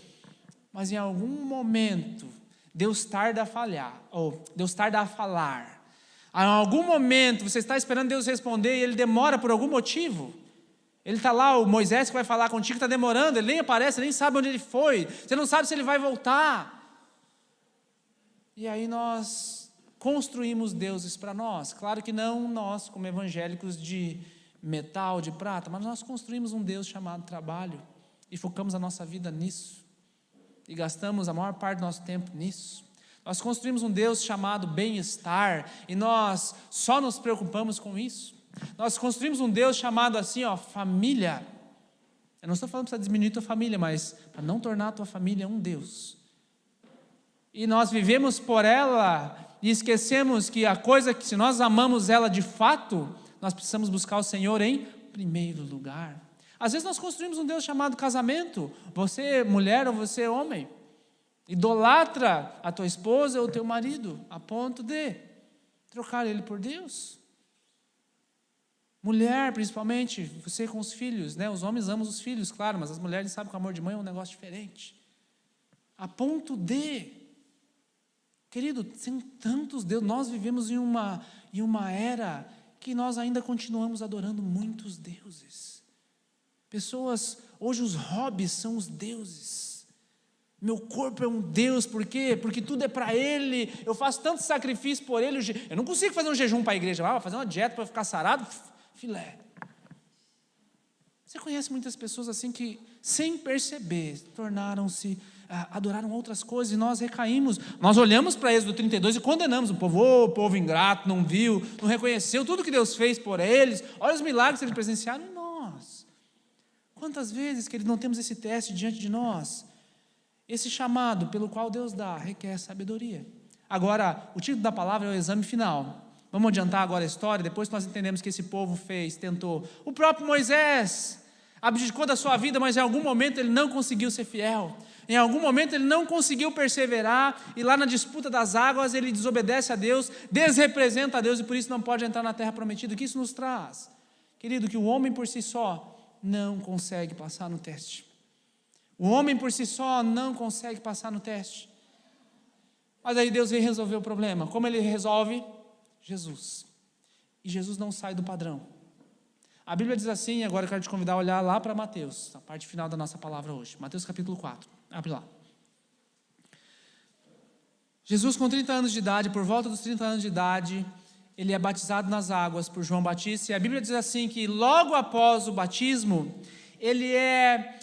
A: Mas em algum momento, Deus tarda a falhar, ou Deus tarda a falar. Em algum momento, você está esperando Deus responder e Ele demora por algum motivo. Ele está lá, o Moisés que vai falar contigo está demorando, ele nem aparece, nem sabe onde ele foi, você não sabe se ele vai voltar. E aí nós construímos deuses para nós, claro que não nós como evangélicos de metal, de prata, mas nós construímos um Deus chamado trabalho, e focamos a nossa vida nisso, e gastamos a maior parte do nosso tempo nisso. Nós construímos um Deus chamado bem-estar, e nós só nos preocupamos com isso. Nós construímos um Deus chamado assim, família. Eu não estou falando para diminuir tua família, mas para não tornar a tua família um Deus. E nós vivemos por ela e esquecemos que a coisa que, se nós amamos ela de fato, nós precisamos buscar o Senhor em primeiro lugar. Às vezes nós construímos um Deus chamado casamento. Você mulher ou você homem, idolatra a tua esposa ou o teu marido a ponto de trocar ele por Deus. Mulher, principalmente, você com os filhos, né? Os homens amam os filhos, claro, mas as mulheres sabem que o amor de mãe é um negócio diferente. A ponto de, querido, tem tantos deuses, nós vivemos em uma era que nós ainda continuamos adorando muitos deuses. Pessoas, hoje os hobbies são os deuses. Meu corpo é um Deus, por quê? Porque tudo é para Ele, eu faço tanto sacrifício por Ele, eu não consigo fazer um jejum para a igreja, vou fazer uma dieta para ficar sarado, filé. Você conhece muitas pessoas assim que, sem perceber, adoraram outras coisas, e nós recaímos. Nós olhamos para Êxodo 32 e condenamos o povo ingrato, não viu, não reconheceu tudo que Deus fez por eles, olha os milagres que eles presenciaram em nós. Quantas vezes que não temos esse teste diante de nós? Esse chamado pelo qual Deus dá requer sabedoria. Agora, o título da palavra é o exame final. Vamos adiantar agora a história, depois que nós entendemos que esse povo tentou. O próprio Moisés abdicou da sua vida, mas em algum momento ele não conseguiu ser fiel. Em algum momento ele não conseguiu perseverar, e lá na disputa das águas ele desobedece a Deus, desrepresenta a Deus, e por isso não pode entrar na terra prometida. O que isso nos traz? Querido, que o homem por si só não consegue passar no teste. O homem por si só não consegue passar no teste. Mas aí Deus vem resolver o problema. Como Ele resolve? Jesus. E Jesus não sai do padrão. A Bíblia diz assim, agora eu quero te convidar a olhar lá para Mateus, a parte final da nossa palavra hoje. Mateus capítulo 4. Abre lá. Jesus, com 30 anos de idade, por volta dos 30 anos de idade, ele é batizado nas águas por João Batista. E a Bíblia diz assim que logo após o batismo, ele é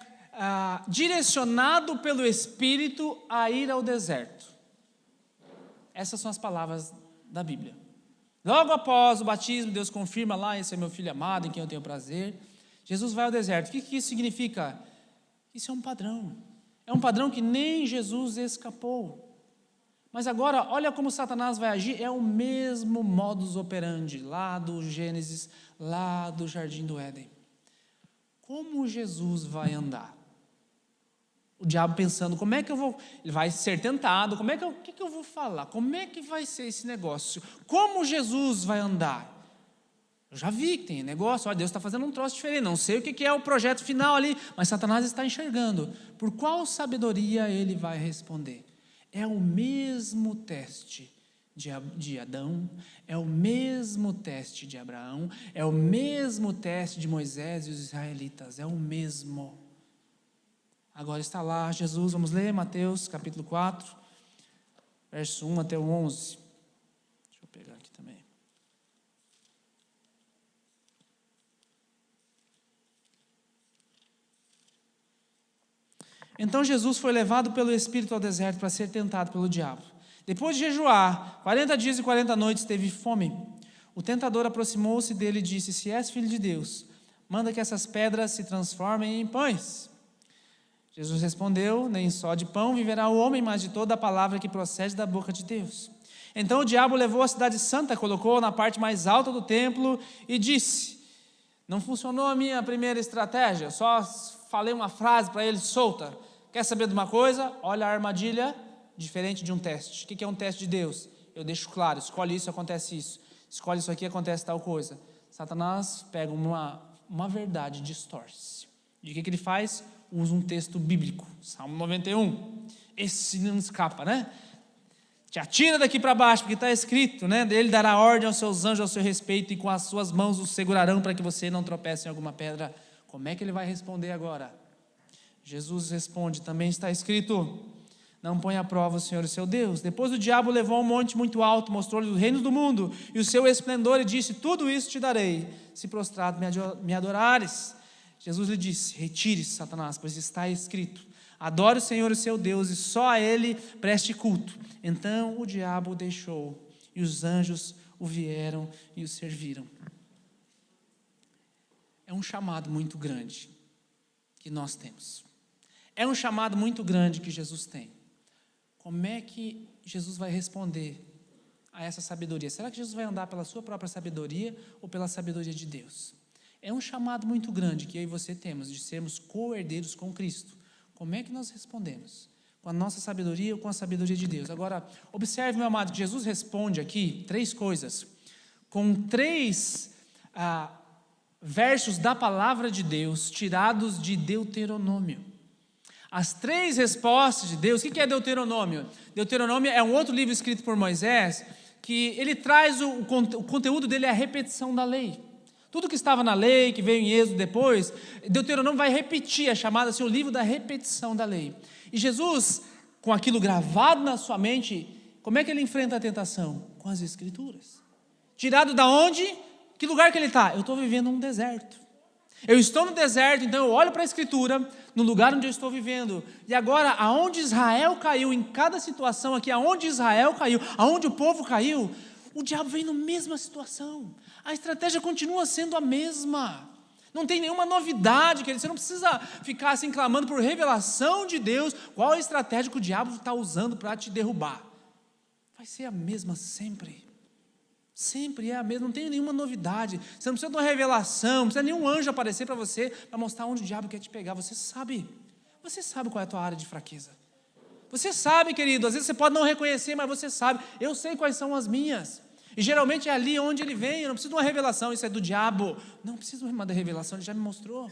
A: direcionado pelo Espírito a ir ao deserto. Essas são as palavras da Bíblia. Logo após o batismo, Deus confirma lá, esse é meu filho amado, em quem eu tenho prazer. Jesus vai ao deserto. O que isso significa? Isso é um padrão. É um padrão que nem Jesus escapou. Mas agora, olha como Satanás vai agir. É o mesmo modus operandi, lá do Gênesis, lá do Jardim do Éden. Como Jesus vai andar? O diabo pensando, como é que eu vou... Ele vai ser tentado, o que eu vou falar? Como é que vai ser esse negócio? Como Jesus vai andar? Eu já vi que tem negócio, Deus está fazendo um troço diferente, não sei o que é o projeto final ali, mas Satanás está enxergando. Por qual sabedoria ele vai responder? É o mesmo teste de Adão, é o mesmo teste de Abraão, é o mesmo teste de Moisés e os israelitas, é o mesmo. Agora está lá Jesus, vamos ler Mateus capítulo 4, verso 1 até o 11. Deixa eu pegar aqui também. Então Jesus foi levado pelo Espírito ao deserto para ser tentado pelo diabo. Depois de jejuar 40 dias e 40 noites, teve fome. O tentador aproximou-se dele e disse: se és filho de Deus, manda que essas pedras se transformem em pães. Jesus respondeu: nem só de pão viverá o homem, mas de toda a palavra que procede da boca de Deus. Então o diabo levou a cidade santa, colocou-a na parte mais alta do templo e disse: Não funcionou a minha primeira estratégia, eu só falei uma frase para ele solta. Quer saber de uma coisa? Olha a armadilha, diferente de um teste. O que é um teste de Deus? Eu deixo claro, escolhe isso, acontece isso. Escolhe isso aqui, acontece tal coisa. Satanás pega uma verdade e distorce. E o que ele faz? Usa um texto bíblico, Salmo 91. Esse não escapa, né? Te atira daqui para baixo, porque está escrito, né? Ele dará ordem aos seus anjos ao seu respeito, e com as suas mãos os segurarão para que você não tropece em alguma pedra. Como é que ele vai responder agora? Jesus responde, também está escrito, não ponha à prova o Senhor, o seu Deus. Depois o diabo levou a um monte muito alto, mostrou-lhe os reinos do mundo e o seu esplendor, e disse, tudo isso te darei, se prostrado me adorares. Jesus lhe disse, retire-se, Satanás, pois está escrito, adore o Senhor, o seu Deus, e só a Ele preste culto. Então o diabo o deixou, e os anjos o vieram e o serviram. É um chamado muito grande que nós temos. É um chamado muito grande que Jesus tem. Como é que Jesus vai responder a essa sabedoria? Será que Jesus vai andar pela sua própria sabedoria ou pela sabedoria de Deus? É um chamado muito grande que eu e você temos, de sermos co-herdeiros com Cristo. Como é que nós respondemos? Com a nossa sabedoria ou com a sabedoria de Deus? Agora, observe, meu amado, que Jesus responde aqui 3 coisas, com 3 versos da palavra de Deus, tirados de Deuteronômio. As 3 respostas de Deus. O que é Deuteronômio? Deuteronômio é um outro livro escrito por Moisés, que ele traz o conteúdo dele é a repetição da lei. Tudo que estava na lei, que veio em Êxodo depois, Deuteronômio vai repetir, é chamado assim o livro da repetição da lei. E Jesus, com aquilo gravado na sua mente, como é que ele enfrenta a tentação? Com as Escrituras. Tirado da onde? Que lugar que ele está? Eu estou vivendo um deserto. Eu estou no deserto, então eu olho para a Escritura, no lugar onde eu estou vivendo. E agora, aonde Israel caiu, em cada situação aqui, aonde Israel caiu, aonde o povo caiu, o diabo vem na mesma situação. A estratégia continua sendo a mesma. Não tem nenhuma novidade, querido. Você não precisa ficar assim clamando por revelação de Deus. Qual é a estratégia que o diabo está usando para te derrubar? Vai ser a mesma sempre. Sempre é a mesma, não tem nenhuma novidade. Você não precisa de uma revelação, não precisa nenhum anjo aparecer para você, para mostrar onde o diabo quer te pegar. Você sabe qual é a tua área de fraqueza. Você sabe, querido, às vezes você pode não reconhecer, mas você sabe. Eu sei quais são as minhas. E geralmente é ali onde ele vem. Eu não preciso de uma revelação, isso é do diabo. Não preciso de uma revelação, ele já me mostrou.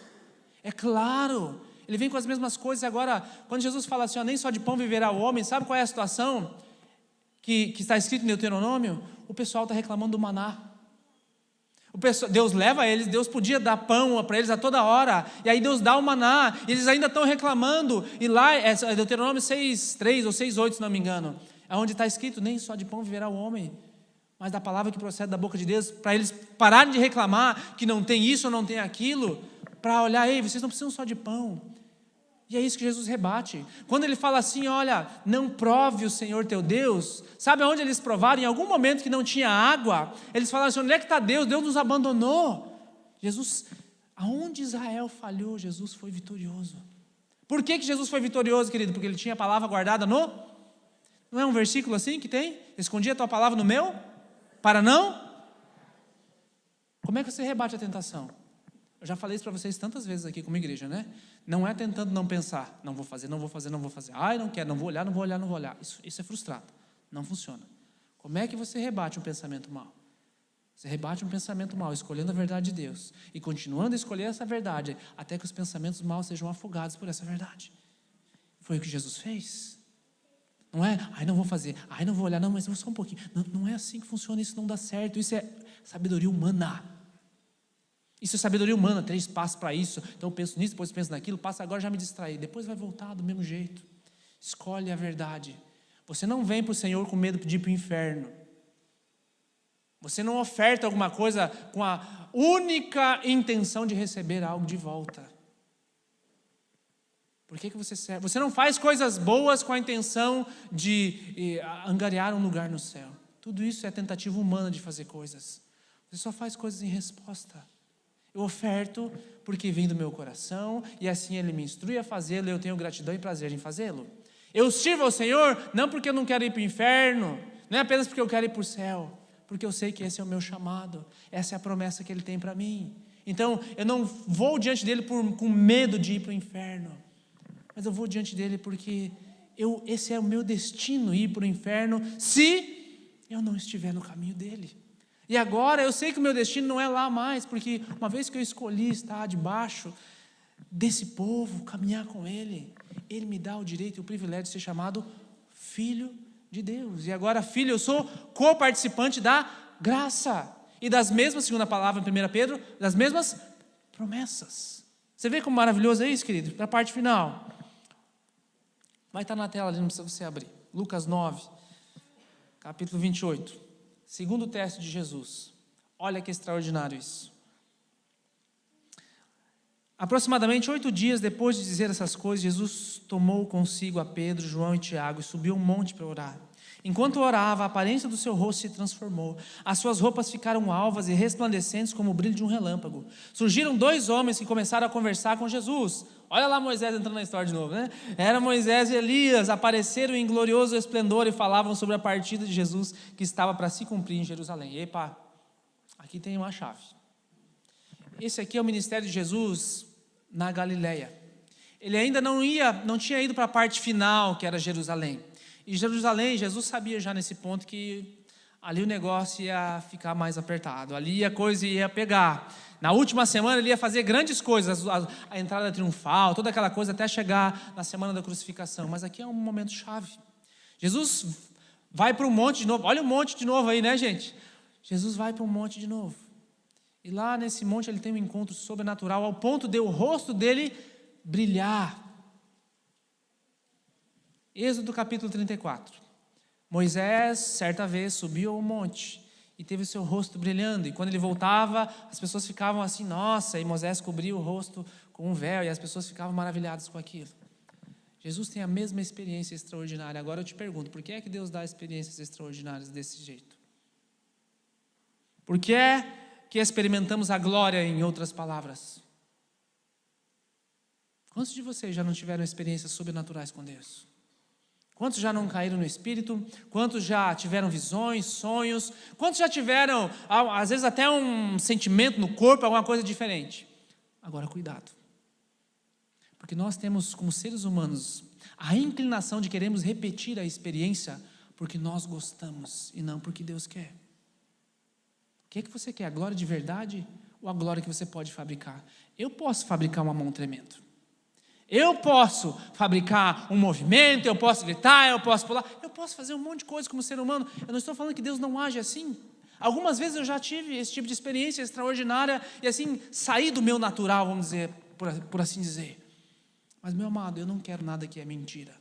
A: É claro, ele vem com as mesmas coisas. Agora, quando Jesus fala assim, nem só de pão viverá o homem, sabe qual é a situação que está escrito em Deuteronômio? O pessoal está reclamando do maná. Deus leva eles, Deus podia dar pão para eles a toda hora, e aí Deus dá o maná, e eles ainda estão reclamando, e lá, é Deuteronômio 6:3 ou 6:8, se não me engano, é onde está escrito, nem só de pão viverá o homem, mas da palavra que procede da boca de Deus, para eles pararem de reclamar, que não tem isso ou não tem aquilo, para olhar, ei, vocês não precisam só de pão. E é isso que Jesus rebate. Quando ele fala assim, olha, não prove o Senhor teu Deus, sabe aonde eles provaram? Em algum momento que não tinha água, eles falaram assim, onde é que está Deus? Deus nos abandonou. Jesus, aonde Israel falhou, Jesus foi vitorioso. Por que Jesus foi vitorioso, querido? Porque ele tinha a palavra guardada no... Não é um versículo assim que tem? Escondi a tua palavra no meu? Para não? Como é que você rebate a tentação? Eu já falei isso para vocês tantas vezes aqui como igreja, né? Não é tentando não pensar, não vou fazer. Ai, não quero, não vou olhar. Isso é frustrado, não funciona. Como é que você rebate um pensamento mau? Você rebate um pensamento mau, escolhendo a verdade de Deus, e continuando a escolher essa verdade, até que os pensamentos maus sejam afogados por essa verdade. Foi o que Jesus fez. Não é, não vou fazer, não vou olhar, não, mas só um pouquinho. Não é assim que funciona, isso não dá certo, isso é sabedoria humana. Isso é sabedoria humana, 3 passos para isso. Então eu penso nisso, depois penso naquilo, passa agora, já me distraí. Depois vai voltar do mesmo jeito. Escolhe a verdade. Você não vem para o Senhor com medo de ir para o inferno. Você não oferta alguma coisa com a única intenção de receber algo de volta. Por que você serve? Você não faz coisas boas com a intenção de angariar um lugar no céu. Tudo isso é tentativa humana de fazer coisas. Você só faz coisas em resposta. Eu oferto porque vem do meu coração, e assim Ele me instrui a fazê-lo, e eu tenho gratidão e prazer em fazê-lo. Eu sirvo ao Senhor, não porque eu não quero ir para o inferno, não é apenas porque eu quero ir para o céu, porque eu sei que esse é o meu chamado, essa é a promessa que Ele tem para mim. Então, eu não vou diante dele com medo de ir para o inferno, mas eu vou diante dele porque esse é o meu destino, ir para o inferno, se eu não estiver no caminho dele. E agora eu sei que o meu destino não é lá mais, porque uma vez que eu escolhi estar debaixo desse povo, caminhar com ele, ele me dá o direito e o privilégio de ser chamado filho de Deus. E agora, filho, eu sou co-participante da graça. E das mesmas, segundo a palavra em 1 Pedro, das mesmas promessas. Você vê como maravilhoso é isso, querido? Para a parte final. Vai estar na tela ali, não precisa você abrir. Lucas 9, capítulo 28. Segundo teste de Jesus. Olha que extraordinário isso. Aproximadamente 8 dias depois de dizer essas coisas, Jesus tomou consigo a Pedro, João e Tiago e subiu um monte para orar. Enquanto orava, a aparência do seu rosto se transformou. As suas roupas ficaram alvas e resplandecentes como o brilho de um relâmpago. Surgiram 2 homens que começaram a conversar com Jesus. Olha lá Moisés entrando na história de novo, né? Era Moisés e Elias, apareceram em glorioso esplendor e falavam sobre a partida de Jesus que estava para se cumprir em Jerusalém. Epa, aqui tem uma chave. Esse aqui é o ministério de Jesus na Galileia. Ele ainda não tinha ido para a parte final, que era Jerusalém. E Jerusalém, Jesus sabia já nesse ponto que ali o negócio ia ficar mais apertado, ali a coisa ia pegar. Na última semana ele ia fazer grandes coisas, a entrada triunfal, toda aquela coisa até chegar na semana da crucificação. Mas aqui é um momento chave. Jesus vai para um monte de novo, olha o monte de novo aí, né, gente? Jesus vai para um monte de novo. E lá nesse monte ele tem um encontro sobrenatural, ao ponto de o rosto dele brilhar. Êxodo capítulo 34. Moisés, certa vez, subiu ao monte e teve o seu rosto brilhando. E quando ele voltava, as pessoas ficavam assim, nossa, e Moisés cobria o rosto com um véu, e as pessoas ficavam maravilhadas com aquilo. Jesus tem a mesma experiência extraordinária. Agora eu te pergunto, por que é que Deus dá experiências extraordinárias desse jeito? Por que é que experimentamos a glória, em outras palavras? Quantos de vocês já não tiveram experiências sobrenaturais com Deus? Quantos já não caíram no Espírito? Quantos já tiveram visões, sonhos? Quantos já tiveram, às vezes até um sentimento no corpo, alguma coisa diferente? Agora cuidado, porque nós temos como seres humanos a inclinação de queremos repetir a experiência porque nós gostamos e não porque Deus quer. O que é que você quer? A glória de verdade ou a glória que você pode fabricar? Eu posso fabricar uma mão tremendo. Eu posso fabricar um movimento, eu posso gritar, eu posso pular, eu posso fazer um monte de coisa como ser humano. Eu não estou falando que Deus não age assim. Algumas vezes eu já tive esse tipo de experiência extraordinária e assim, saí do meu natural, vamos dizer, por assim dizer. Mas meu amado, eu não quero nada que é mentira.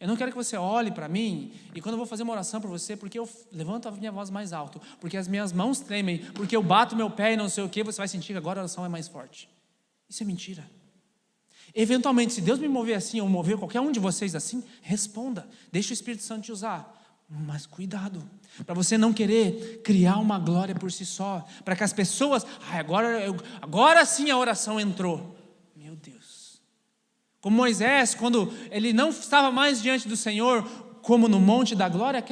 A: Eu não quero que você olhe para mim e quando eu vou fazer uma oração para você, porque eu levanto a minha voz mais alto, porque as minhas mãos tremem, porque eu bato meu pé e não sei o que, você vai sentir que agora a oração é mais forte. Isso é mentira. Eventualmente, se Deus me mover assim, ou mover qualquer um de vocês assim, responda, deixa o Espírito Santo te usar. Mas cuidado, para você não querer criar uma glória por si só, para que as pessoas, agora sim a oração entrou. Meu Deus. Como Moisés, quando ele não estava mais diante do Senhor, como no monte da glória,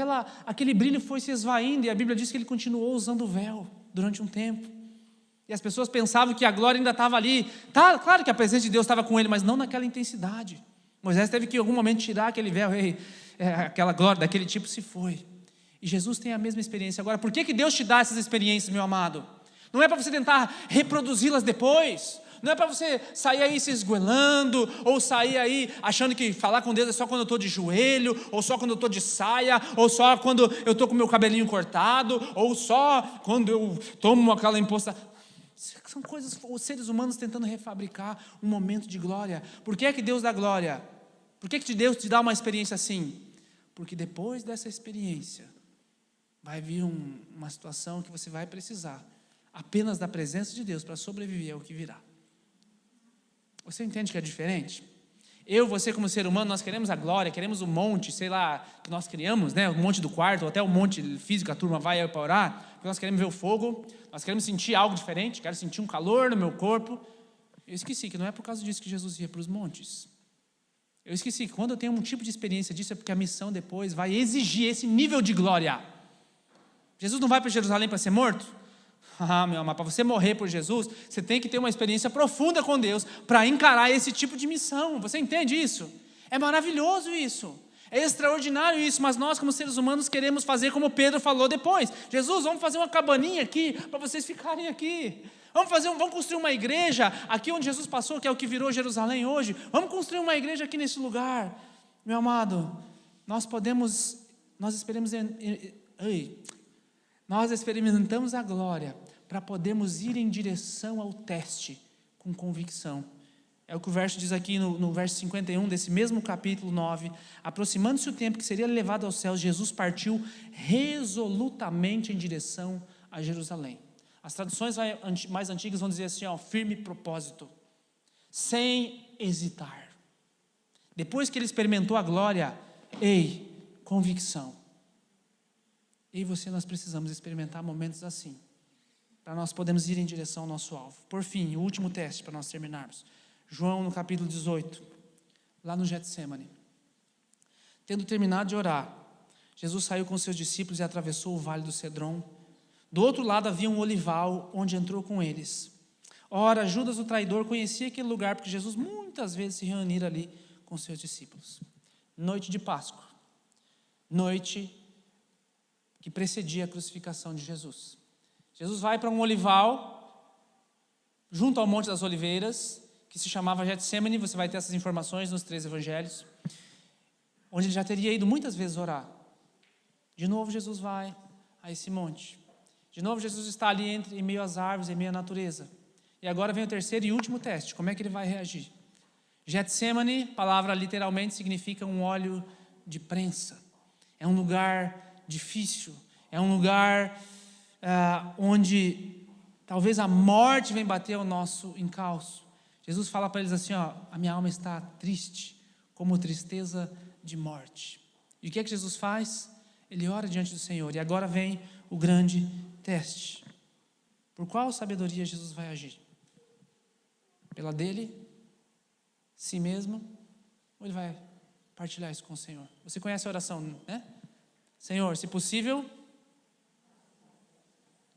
A: aquele brilho foi se esvaindo, e a Bíblia diz que ele continuou usando o véu durante um tempo. E as pessoas pensavam que a glória ainda estava ali. Tá, claro que a presença de Deus estava com ele, mas não naquela intensidade. Moisés teve que em algum momento tirar aquele véu, aquela glória daquele tipo se foi. E Jesus tem a mesma experiência. Agora, por que Deus te dá essas experiências, meu amado? Não é para você tentar reproduzi-las depois. Não é para você sair aí se esgoelando, ou sair aí achando que falar com Deus é só quando eu estou de joelho, ou só quando eu estou de saia, ou só quando eu estou com o meu cabelinho cortado, ou só quando eu tomo aquela imposta. São coisas, os seres humanos tentando refabricar um momento de glória. Por que é que Deus dá glória? Por que Deus te dá uma experiência assim? Porque depois dessa experiência vai vir uma situação que você vai precisar apenas da presença de Deus para sobreviver ao que virá. Você entende que é diferente? Você como ser humano, nós queremos a glória, queremos o monte, sei lá, que nós criamos, né? O monte do quarto, ou até o monte físico, a turma vai aí para orar, porque nós queremos ver o fogo, nós queremos sentir algo diferente, quero sentir um calor no meu corpo. Eu esqueci que não é por causa disso que Jesus ia para os montes. Eu esqueci que quando eu tenho um tipo de experiência disso, é porque a missão depois vai exigir esse nível de glória. Jesus não vai para Jerusalém para ser morto? Meu amado, para você morrer por Jesus, você tem que ter uma experiência profunda com Deus para encarar esse tipo de missão. Você entende isso? É maravilhoso isso. É extraordinário isso, mas nós como seres humanos queremos fazer como Pedro falou depois. Jesus, vamos fazer uma cabaninha aqui para vocês ficarem aqui. Vamos construir uma igreja aqui onde Jesus passou, que é o que virou Jerusalém hoje. Vamos construir uma igreja aqui nesse lugar. Meu amado, nós experimentamos a glória para podermos ir em direção ao teste com convicção. É o que o verso diz aqui no verso 51 desse mesmo capítulo 9. Aproximando-se o tempo que seria levado aos céus, Jesus partiu resolutamente em direção a Jerusalém. As traduções mais antigas vão dizer assim, firme propósito, sem hesitar. Depois que ele experimentou a glória, convicção. Eu e você, nós precisamos experimentar momentos assim, para nós podermos ir em direção ao nosso alvo. Por fim, o último teste para nós terminarmos. João no capítulo 18, lá no Getsemane. Tendo terminado de orar, Jesus saiu com seus discípulos e atravessou o vale do Cedron. Do outro lado havia um olival, onde entrou com eles. Ora, Judas o traidor conhecia aquele lugar, porque Jesus muitas vezes se reunira ali com seus discípulos. Noite de Páscoa, noite que precedia a crucificação de Jesus. Jesus vai para um olival, junto ao Monte das Oliveiras, que se chamava Getsemane. Você vai ter essas informações nos 3 evangelhos, onde ele já teria ido muitas vezes orar. De novo Jesus vai a esse monte. De novo Jesus está ali em meio às árvores, em meio à natureza. E agora vem o terceiro e último teste. Como é que ele vai reagir? Getsemane, palavra literalmente significa um óleo de prensa. É um lugar difícil. É um lugar onde talvez a morte vem bater ao nosso encalço. Jesus fala para eles assim, a minha alma está triste, como tristeza de morte. E o que é que Jesus faz? Ele ora diante do Senhor. E agora vem o grande teste. Por qual sabedoria Jesus vai agir? Pela dele, si mesmo, ou ele vai partilhar isso com o Senhor? Você conhece a oração, né? Senhor, se possível,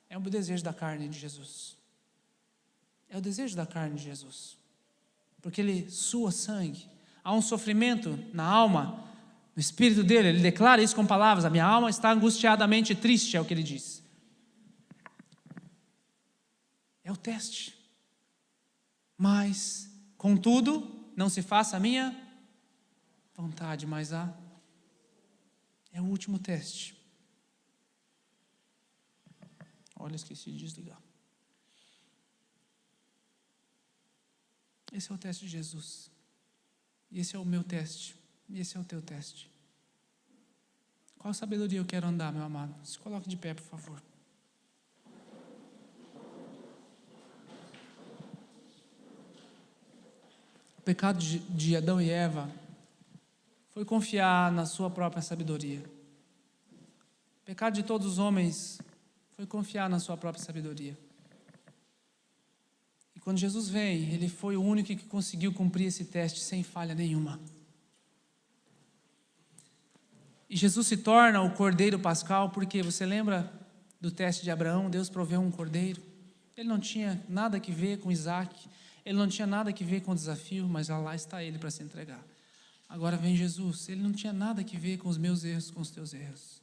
A: é o desejo da carne de Jesus. É o desejo da carne de Jesus. Porque ele sua sangue. Há um sofrimento na alma, no espírito dele. Ele declara isso com palavras. A minha alma está angustiadamente triste, é o que ele diz. É o teste. Mas, contudo, não se faça a minha vontade, mas é o último teste. Olha, esqueci de desligar. Esse é o teste de Jesus. E esse é o meu teste. E esse é o teu teste. Qual sabedoria eu quero andar, meu amado? Se coloque de pé, por favor. O pecado de Adão e Eva foi confiar na sua própria sabedoria. O pecado de todos os homens foi confiar na sua própria sabedoria. E quando Jesus vem, ele foi o único que conseguiu cumprir esse teste sem falha nenhuma. E Jesus se torna o cordeiro pascal, porque você lembra do teste de Abraão? Deus proveu um cordeiro. Ele não tinha nada a ver com Isaac, ele não tinha nada a ver com o desafio, mas lá está ele para se entregar. Agora vem Jesus, ele não tinha nada a ver com os meus erros, com os teus erros.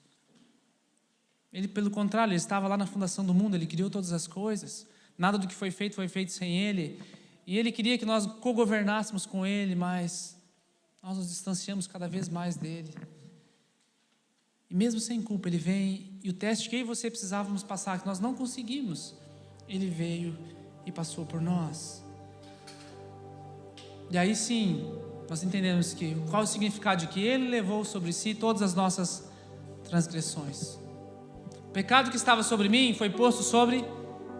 A: Ele, pelo contrário, ele estava lá na fundação do mundo, ele criou todas as coisas. Nada do que foi feito sem ele. E ele queria que nós cogovernássemos com ele, mas nós nos distanciamos cada vez mais dele. E mesmo sem culpa, ele vem, e o teste que eu e você precisávamos passar, que nós não conseguimos, ele veio e passou por nós. E aí sim, nós entendemos qual é o significado de que ele levou sobre si todas as nossas transgressões. O pecado que estava sobre mim foi posto sobre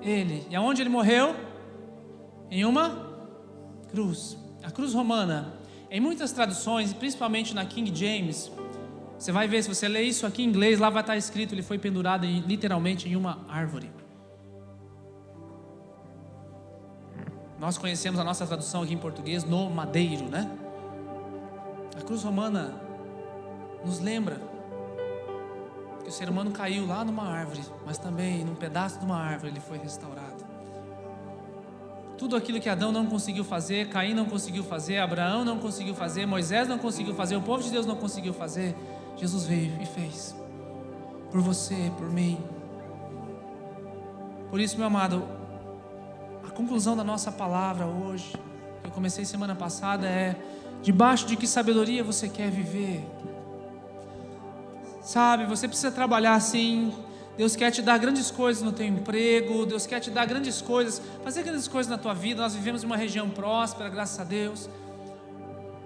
A: ele. E aonde ele morreu? Em uma cruz. A cruz romana, em muitas traduções, principalmente na King James, você vai ver, se você ler isso aqui em inglês, lá vai estar escrito, ele foi pendurado literalmente em uma árvore. Nós conhecemos a nossa tradução aqui em português, no madeiro, né? A cruz romana nos lembra que o ser humano caiu lá numa árvore, mas também num pedaço de uma árvore ele foi restaurado. Tudo aquilo que Adão não conseguiu fazer, Caim não conseguiu fazer, Abraão não conseguiu fazer, Moisés não conseguiu fazer, o povo de Deus não conseguiu fazer, Jesus veio e fez. Por você, por mim. Por isso, meu amado, a conclusão da nossa palavra hoje, que eu comecei semana passada, é: debaixo de que sabedoria você quer viver? Sabe, você precisa trabalhar sim. Deus quer te dar grandes coisas no teu emprego, Deus quer te dar grandes coisas, fazer grandes coisas na tua vida. Nós vivemos em uma região próspera, graças a Deus.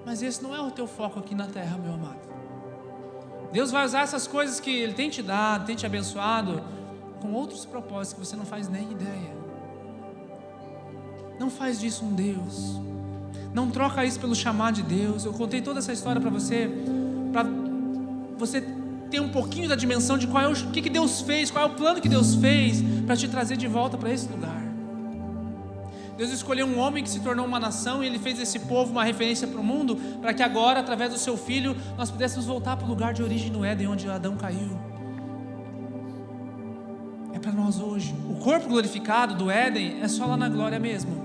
A: Mas esse não é o teu foco aqui na terra, meu amado. Deus vai usar essas coisas que Ele tem te dado, tem te abençoado, com outros propósitos que você não faz nem ideia. Não faz disso um Deus. Não troca isso pelo chamado de Deus. Eu contei toda essa história para você ter um pouquinho da dimensão de qual é o que Deus fez, qual é o plano que Deus fez para te trazer de volta para esse lugar. Deus escolheu um homem que se tornou uma nação, e Ele fez esse povo uma referência para o mundo, para que agora, através do seu filho, nós pudéssemos voltar para o lugar de origem no Éden, onde Adão caiu. É para nós hoje. O corpo glorificado do Éden é só lá na glória mesmo,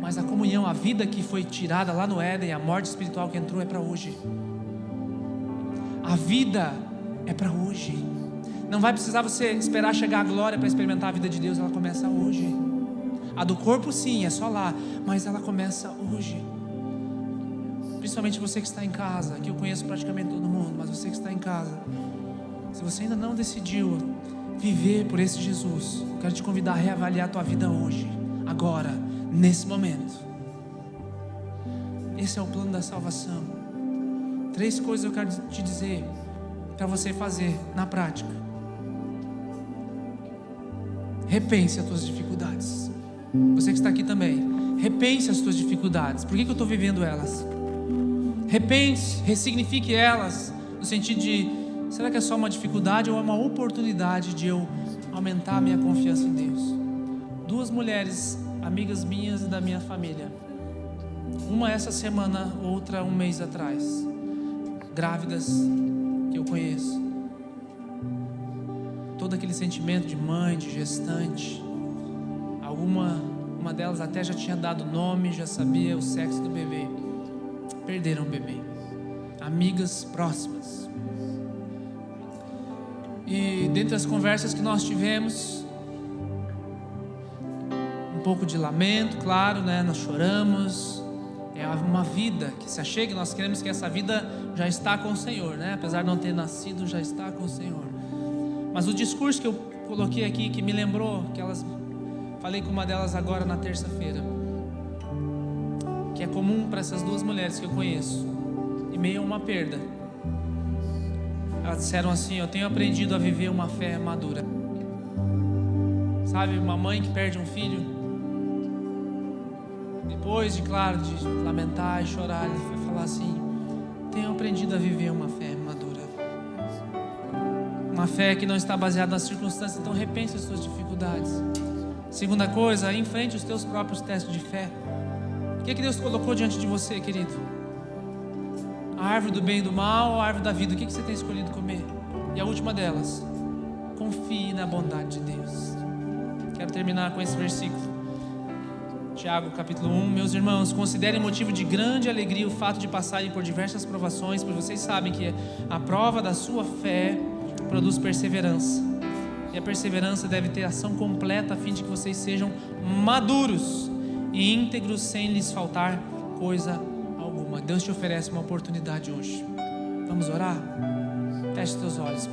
A: mas a comunhão, a vida que foi tirada lá no Éden, a morte espiritual que entrou, é para hoje. A vida é para hoje. Não vai precisar você esperar chegar a glória para experimentar a vida de Deus. Ela começa hoje. A do corpo sim, é só lá, mas ela começa hoje. Principalmente você que está em casa, que eu conheço praticamente todo mundo, mas você que está em casa, se você ainda não decidiu viver por esse Jesus, eu quero te convidar a reavaliar a tua vida hoje, agora, nesse momento. Esse é o plano da salvação. 3 coisas eu quero te dizer para você fazer na prática. Repense as tuas dificuldades. Você que está aqui também, repense as tuas dificuldades. Por que eu estou vivendo elas? Repense, ressignifique elas, no sentido de: será que é só uma dificuldade ou é uma oportunidade de eu aumentar a minha confiança em Deus? 2 mulheres, amigas minhas e da minha família, uma essa semana, outra um mês atrás, grávidas, que eu conheço. Todo aquele sentimento de mãe, de gestante. Uma delas até já tinha dado nome, já sabia o sexo do bebê. Perderam o bebê. Amigas próximas. E dentre as conversas que nós tivemos, um pouco de lamento, claro, né? Nós choramos. É uma vida que se achega, e nós queremos que essa vida já está com o Senhor, né? Apesar de não ter nascido, já está com o Senhor. Mas o discurso que eu coloquei aqui, que me lembrou, falei com uma delas agora na terça-feira, que é comum para essas 2 mulheres que eu conheço, em meio a uma perda. Elas disseram assim: eu tenho aprendido a viver uma fé madura. Sabe, uma mãe que perde um filho, depois de, claro, de lamentar e chorar, ele foi falar assim: tenho aprendido a viver uma fé madura. Uma fé que não está baseada nas circunstâncias. Então repense as suas dificuldades. Segunda coisa, enfrente os teus próprios testes de fé. O que é que Deus colocou diante de você, querido? A árvore do bem e do mal ou a árvore da vida? O que é que você tem escolhido comer? E a última delas, confie na bondade de Deus. Quero terminar com esse versículo. Tiago capítulo 1. Meus irmãos, considerem motivo de grande alegria o fato de passarem por diversas provações, pois vocês sabem que a prova da sua fé produz perseverança. E a perseverança deve ter ação completa, a fim de que vocês sejam maduros e íntegros, sem lhes faltar coisa alguma. Deus te oferece uma oportunidade hoje. Vamos orar? Feche teus olhos.